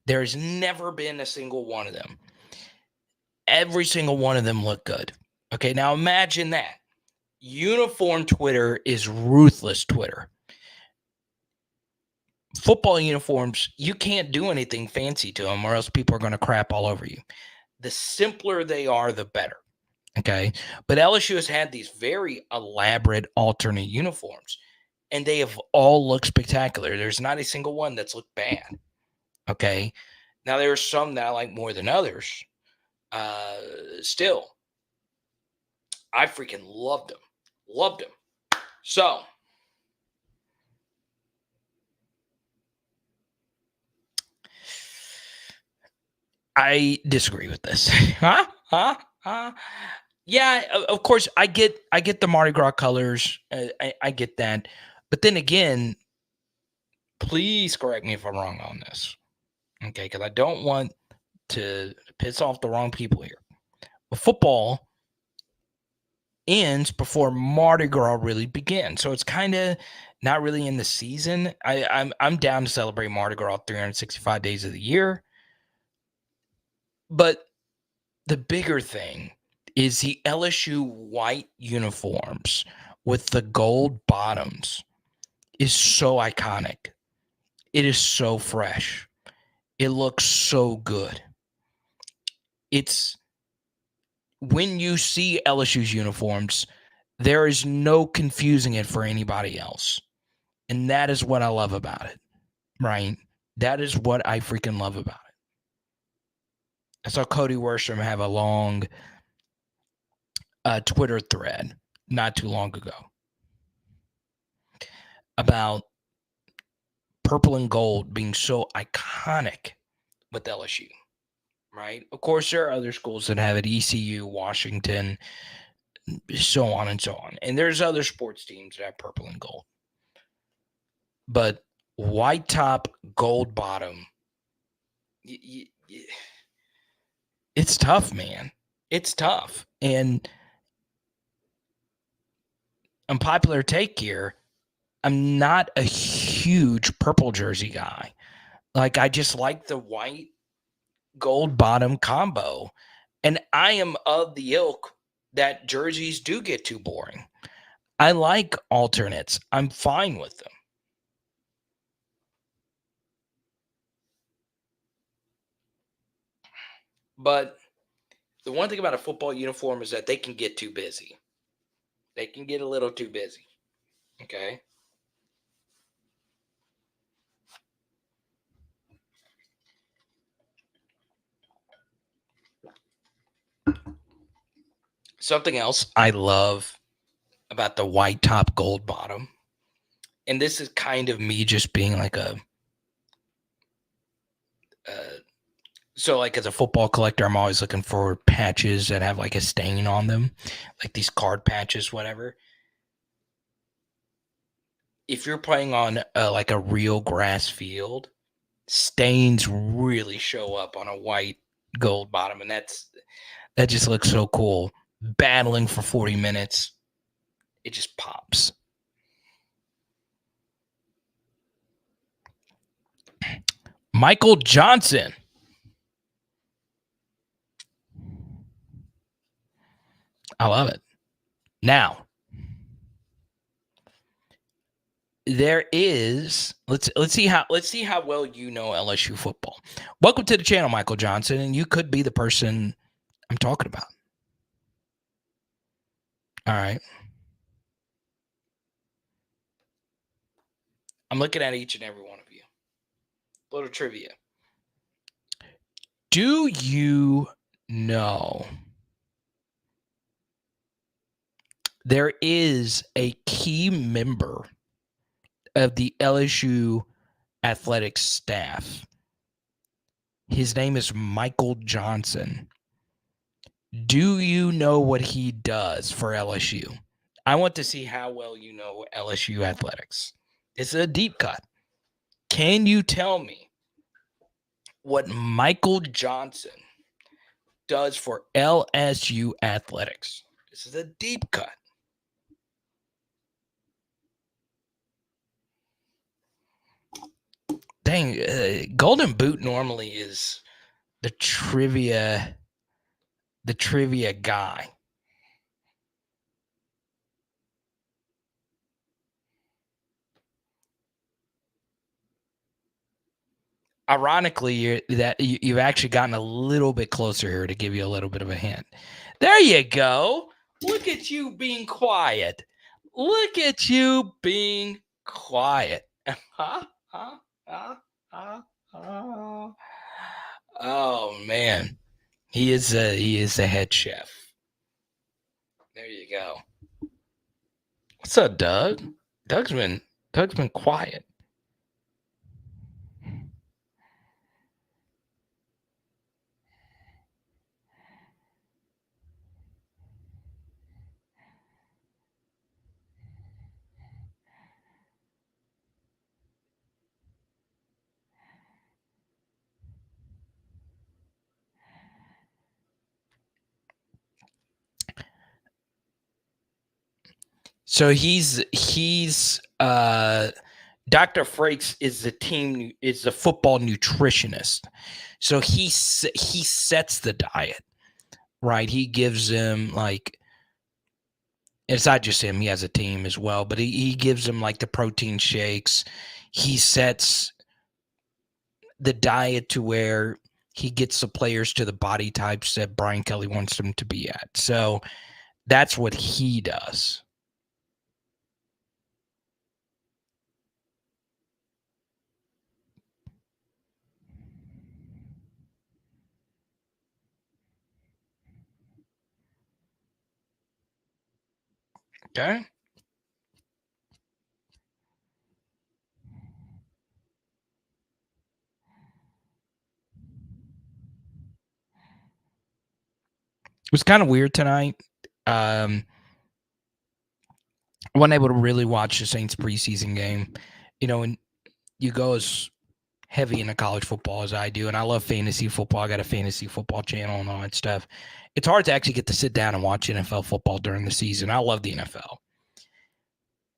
There's never been a single one of them. Every single one of them looked good. Okay, now imagine that. Uniform Twitter is ruthless Twitter. Football uniforms, you can't do anything fancy to them or else people are going to crap all over you. The simpler they are, the better. Okay, but LSU has had these very elaborate alternate uniforms, and they have all looked spectacular. There's not a single one that's looked bad. Okay, now there are some that I like more than others. Still, I freaking loved them. So, I disagree with this. Yeah, of course, I get the Mardi Gras colors. I get that. But then again, please correct me if I'm wrong on this. Okay, because I don't want to piss off the wrong people here. But football ends before Mardi Gras really begins. So it's kind of not really in the season. I'm down to celebrate Mardi Gras 365 days of the year. But the bigger thing is the LSU white uniforms with the gold bottoms is so iconic. It is so fresh. It looks so good. It's when you see LSU's uniforms, there is no confusing it for anybody else. And that is what I love about it, right? That is what I freaking love about it. I saw Cody Worsham have a long Twitter thread not too long ago about purple and gold being so iconic with LSU, right? Of course, there are other schools that have it, ECU, Washington, so on and so on. And there's other sports teams that have purple and gold. But white top, gold bottom, it's tough, man. It's tough. And unpopular take here, I'm not a huge purple jersey guy. Like, I just like the white gold bottom combo. And I am of the ilk that jerseys do get too boring. I like alternates. I'm fine with them. But the one thing about a football uniform is that they can get too busy. They can get a little too busy. Okay? Something else I love about the white top, gold bottom, and this is kind of me just being like so like as a football collector, I'm always looking for patches that have like a stain on them, like these card patches, whatever. If you're playing on like a real grass field, stains really show up on a white gold bottom, and that just looks so cool. Battling for 40 minutes, it just pops. Michael Johnson. I love it. Now, there is let's see how well you know LSU football. Welcome to the channel, Michael Johnson, and you could be the person I'm talking about. All right. I'm looking at each and every one of you. A little trivia. Do you know there is a key member of the LSU athletics staff? His name is Michael Johnson. Do you know what he does for LSU? I want to see how well you know LSU athletics. It's a deep cut. Can you tell me what Michael Johnson does for LSU athletics? This is a deep cut. Dang, Golden Boot normally is the trivia guy. Ironically, you've actually gotten a little bit closer here to give you a little bit of a hint. There you go. Look at you being quiet. Look at you being quiet. Oh man, he is a head chef. There you go. What's up, Doug? Doug's been quiet. So he's Dr. Frakes is the football nutritionist. So he sets the diet, right? He gives them like It's not just him. He has a team as well, but he gives them like the protein shakes. He sets the diet to where he gets the players to the body types that Brian Kelly wants them to be at. So that's what he does. Okay. It was kind of weird tonight. I wasn't able to really watch the Saints preseason game. You know, and you go as heavy into college football as I do, and I love fantasy football. I got a fantasy football channel and all that stuff. It's hard to actually get to sit down and watch NFL football during the season. I love the NFL.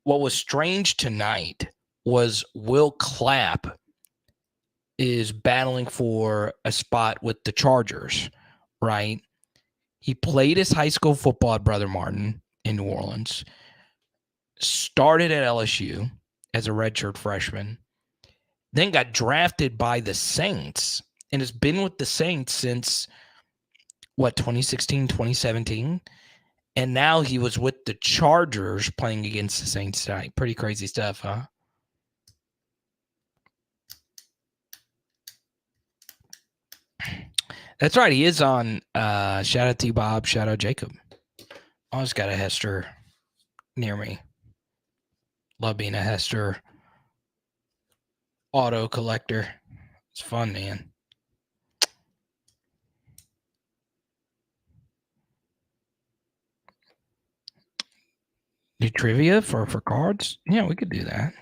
What was strange tonight was Will Clapp is battling for a spot with the Chargers, right? He played his high school football at Brother Martin in New Orleans, started at LSU as a redshirt freshman, then got drafted by the Saints and has been with the Saints since, 2016, 2017? And now he was with the Chargers playing against the Saints tonight. Pretty crazy stuff, huh? That's right. He is on shout out to Bob, shout out Jacob. Always got a Hester near me. Love being a Hester auto collector. It's fun, man. Do trivia for cards? Yeah, we could do that.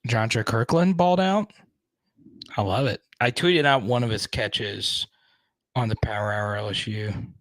Jontre Kirkland balled out. I love it. I tweeted out one of his catches on the Power Hour LSU.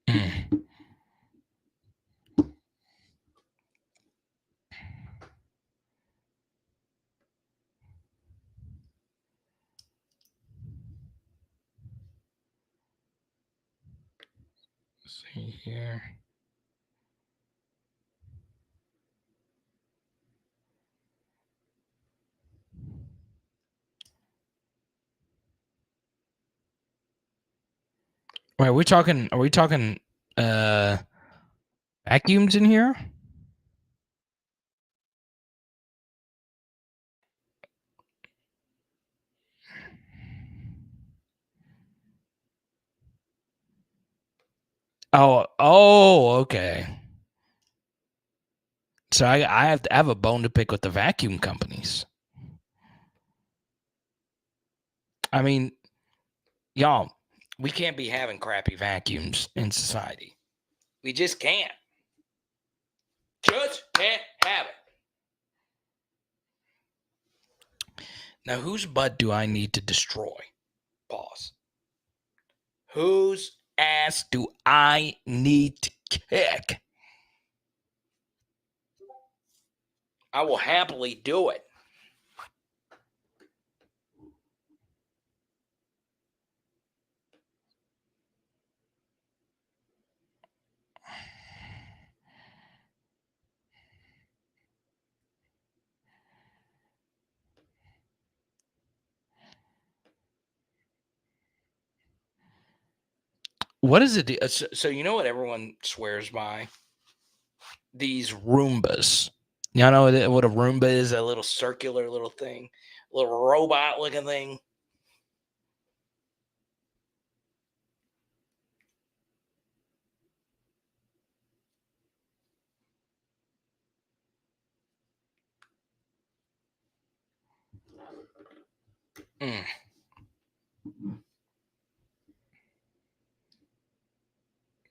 Mm. Let's see here. Wait, are we talking vacuums in here? Oh, okay. So I have to have a bone to pick with the vacuum companies. I mean, y'all, we can't be having crappy vacuums in society. We just can't. Just can't have it. Now, whose butt do I need to destroy? Pause. Whose ass do I need to kick? I will happily do it. What is it? So you know what everyone swears by? These Roombas. Y'all know what a Roomba is? A little circular little thing. A little robot looking thing.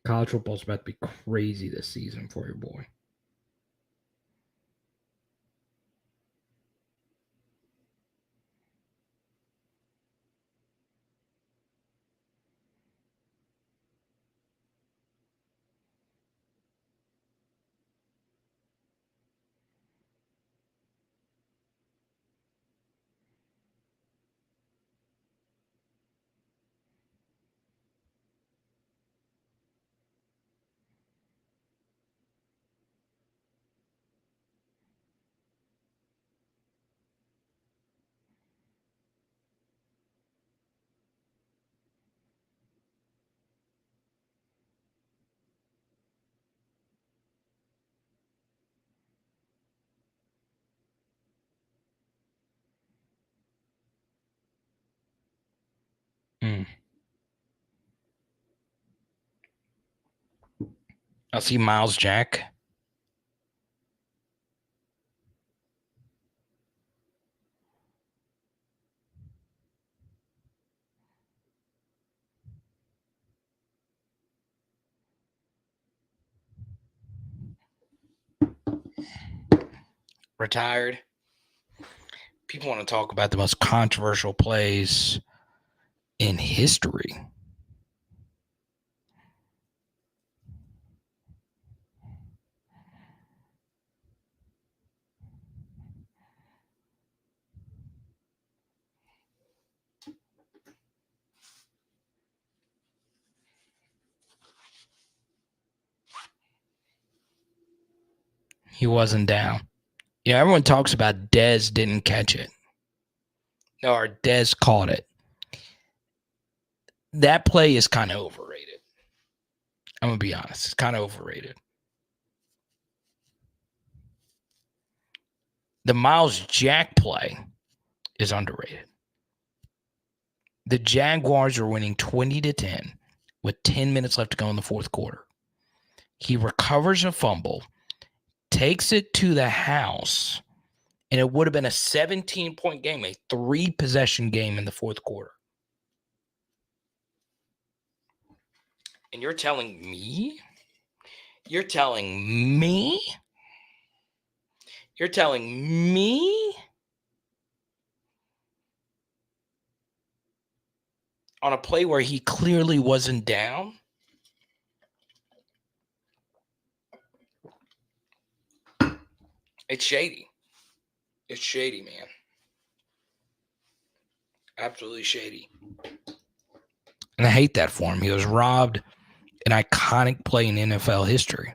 College football's about to be crazy this season for your boy. I see Miles Jack. Retired. People want to talk about the most controversial plays in history. He wasn't down. Yeah, everyone talks about Dez didn't catch it. No, or Dez caught it. That play is kind of overrated. I'm going to be honest. It's kind of overrated. The Miles Jack play is underrated. The Jaguars are winning 20-10 with 10 minutes left to go in the fourth quarter. He recovers a fumble, takes it to the house, and it would have been a 17-point game, a 3-possession game in the fourth quarter. And you're telling me on a play where he clearly wasn't down? It's shady. It's shady, man. Absolutely shady. And I hate that for him. He was robbed an iconic play in NFL history.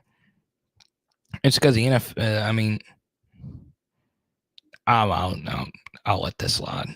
It's because the NFL, I'll let this slide.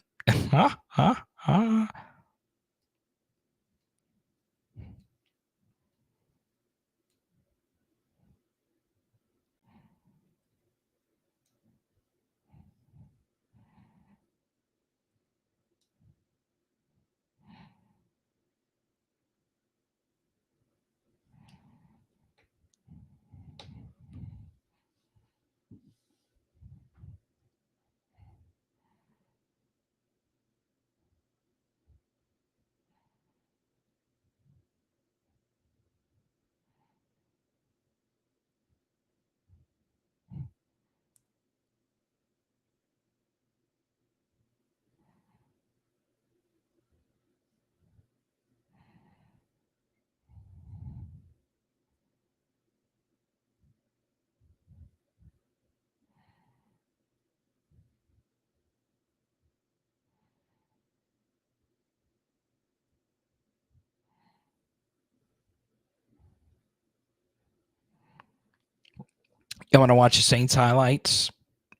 You want to watch the Saints highlights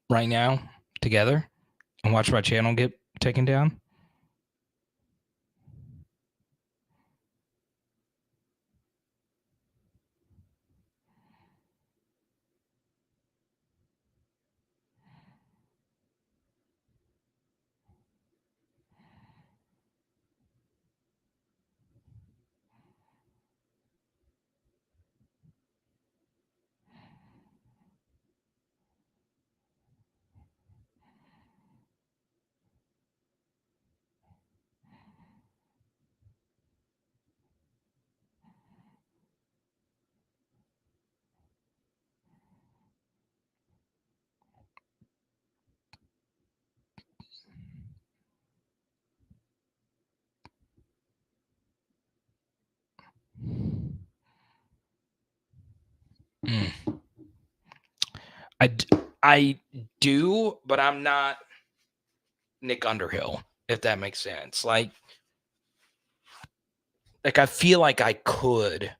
right now together and watch my channel get taken down? Mm. I do, but I'm not Nick Underhill, if that makes sense. Like I feel like I could,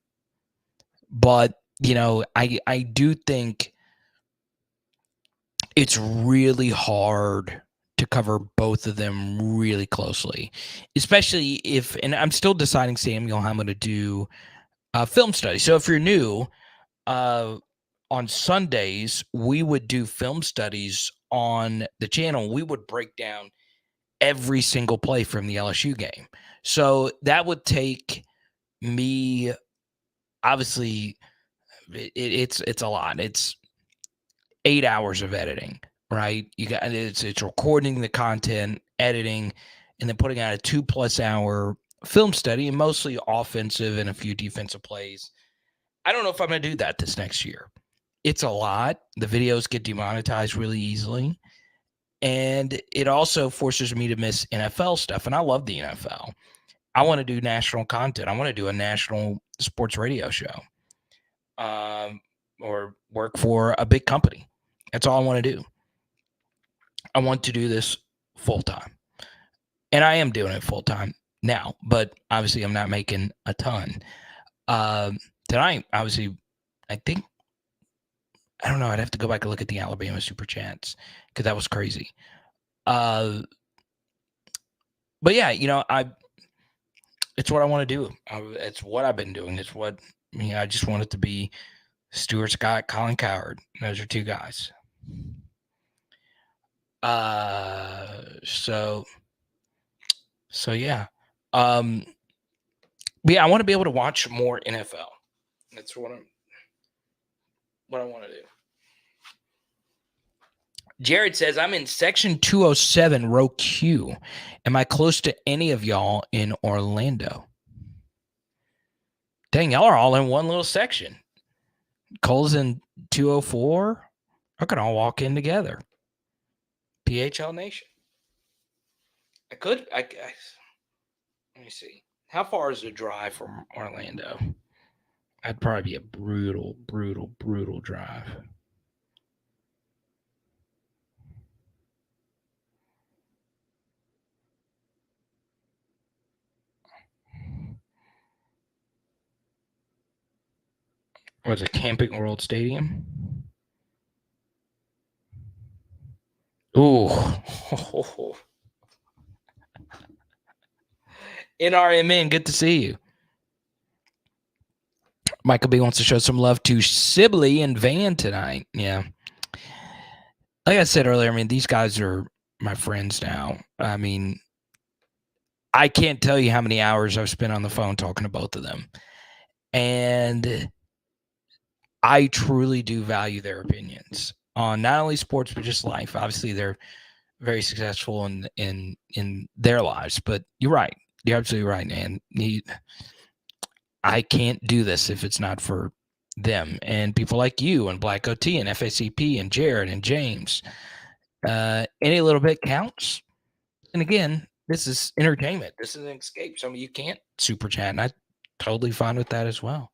but I do think it's really hard to cover both of them really closely, especially if, and I'm still deciding, Samuel, how I'm going to do a film study. So if you're new, on Sundays, we would do film studies on the channel. We would break down every single play from the LSU game. So that would take me, obviously, it's a lot. It's 8 hours of editing, right? It's recording the content, editing, and then putting out a 2+ hour film study, and mostly offensive and a few defensive plays. I don't know if I'm going to do that this next year. It's a lot. The videos get demonetized really easily. And it also forces me to miss NFL stuff. And I love the NFL. I want to do national content. I want to do a national sports radio show, or work for a big company. That's all I want to do. I want to do this full time. And I am doing it full time now, but obviously I'm not making a ton. Tonight, obviously, I think, I don't know, I'd have to go back and look at the Alabama Super Chats because that was crazy. But yeah, it's what I want to do. It's what I've been doing. It's what, I just want it to be Stuart Scott, Colin Cowherd. Those are two guys. So yeah. But yeah, I want to be able to watch more NFL. That's what I want to do. Jared says, I'm in section 207, row Q. Am I close to any of y'all in Orlando? Dang, y'all are all in one little section. Cole's in 204. I can all walk in together. PHL Nation. Let me see. How far is the drive from Orlando? That'd probably be a brutal, brutal, brutal drive. Was it Camping World Stadium? Ooh. NRMN, good to see you. Michael B wants to show some love to Sibley and Van tonight. Yeah. Like I said earlier, these guys are my friends now. I can't tell you how many hours I've spent on the phone talking to both of them. And I truly do value their opinions on not only sports, but just life. Obviously, they're very successful in their lives. But you're right. You're absolutely right, man. I can't do this if it's not for them and people like you and Black OT and FACP and Jared and James. Any little bit counts. And again, this is entertainment. This is an escape. Some of you can't super chat, and I'm totally fine with that as well.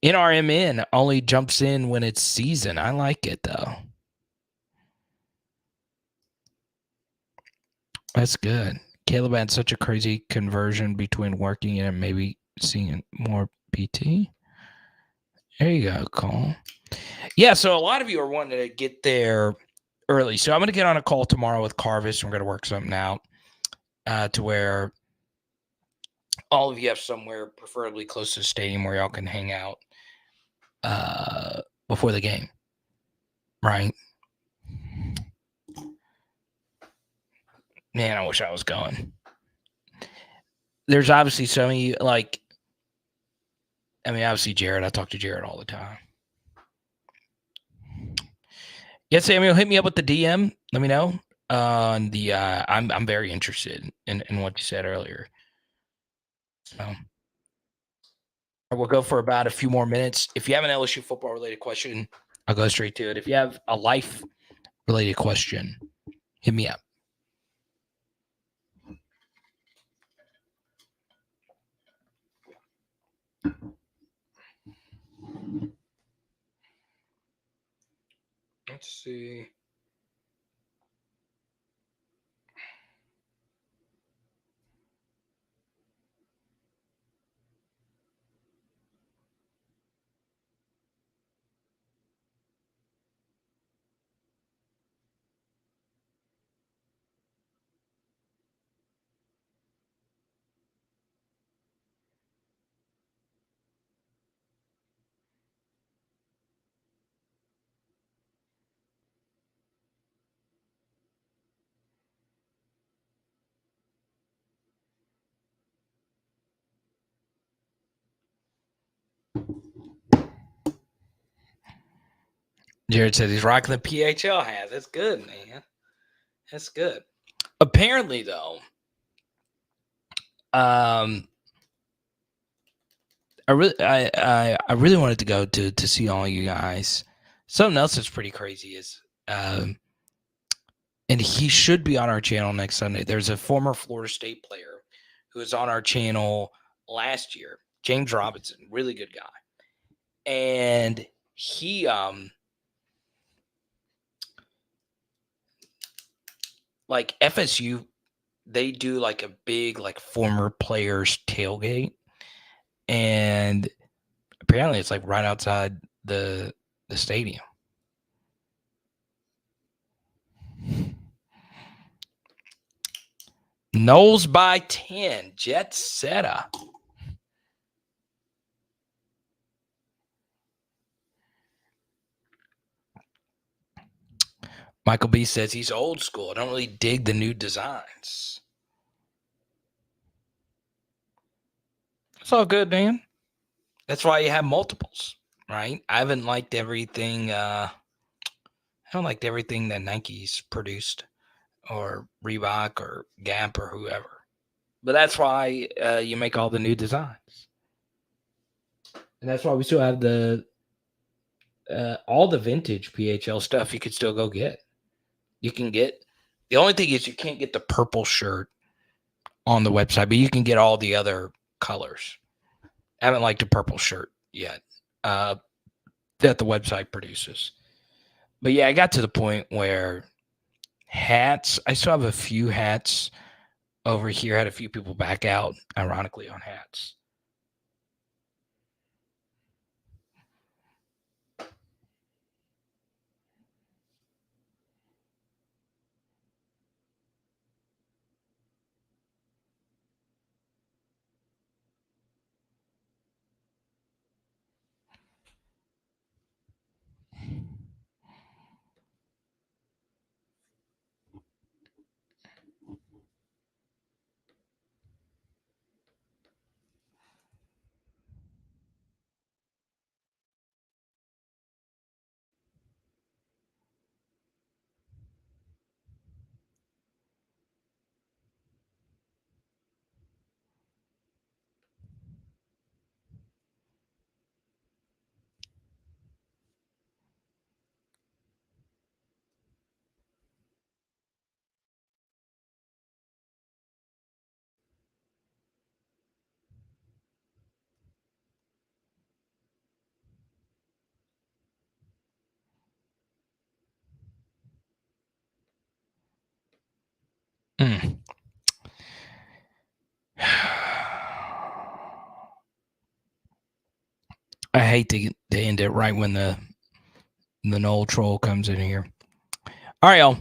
NRMN only jumps in when it's season. I like it, though. That's good. Caleb had such a crazy conversion between working and maybe seeing more PT. There you go, Cole. Yeah, so a lot of you are wanting to get there early. So I'm going to get on a call tomorrow with Carvis. And we're going to work something out to where all of you have somewhere preferably close to the stadium where y'all can hang out before the game. Right? Man, I wish I was going. There's obviously so many, like, I mean, obviously Jared. I talk to Jared all the time. Yeah, Samuel, hit me up with the DM. Let me know. I'm very interested in what you said earlier. So we'll go for about a few more minutes. If you have an LSU football related question, I'll go straight to it. If you have a life related question, hit me up. Let's see. Jared said he's rocking the PHL hat. That's good, man. That's good. Apparently, though, I really wanted to go to see all you guys. Something else that's pretty crazy is, and he should be on our channel next Sunday. There's a former Florida State player who was on our channel last year, James Robinson, really good guy, and he like FSU, they do like a big like former players tailgate, and apparently it's like right outside the stadium. Knowles by 10, Jet Seta. Michael B says he's old school. I don't really dig the new designs. It's all good, man. That's why you have multiples, right? I haven't liked everything. I don't like everything that Nike's produced, or Reebok, or Gap, or whoever. But that's why you make all the new designs, and that's why we still have the all the vintage PHL stuff. You could still go get. You can get. The only thing is you can't get the purple shirt on the website, but you can get all the other colors. I haven't liked a purple shirt yet that the website produces. But yeah, I got to the point where hats, I still have a few hats over here. Had a few people back out, ironically, on hats. Mm. I hate to They end it right when the Knoll troll comes in here. All right, y'all.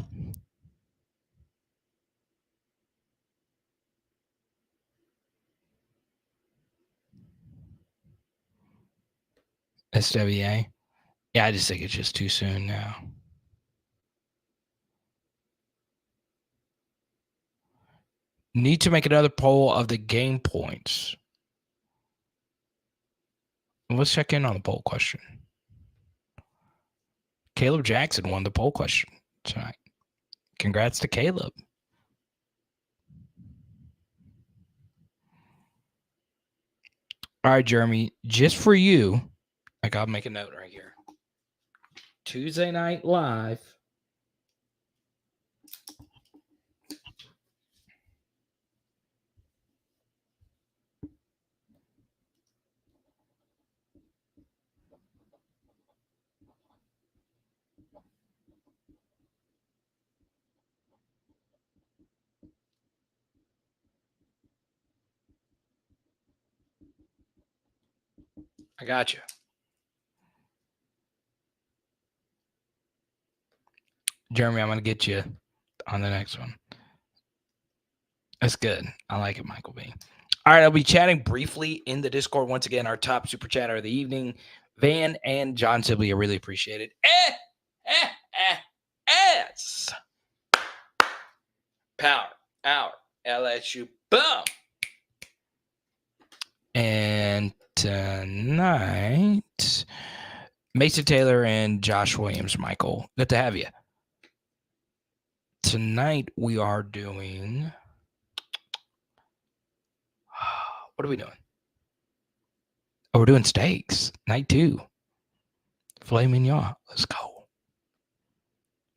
SWA. Yeah, I just think it's just too soon now. Need to make another poll of the game points. Let's check in on the poll question. Caleb Jackson won the poll question tonight. Congrats to Caleb. All right, Jeremy, just for you, I gotta make a note right here. Tuesday Night Live. I got you. Jeremy, I'm going to get you on the next one. That's good. I like it, Michael B. All right, I'll be chatting briefly in the Discord. Once again, our top super chatter of the evening, Van and John Sibley. I really appreciate it. S. Power Hour. LSU. Boom. And tonight, Mason Taylor and Josh Williams. Michael, good to have you. Tonight, we are doing... What are we doing? Oh, we're doing steaks. Night 2. Filet mignon. Let's go.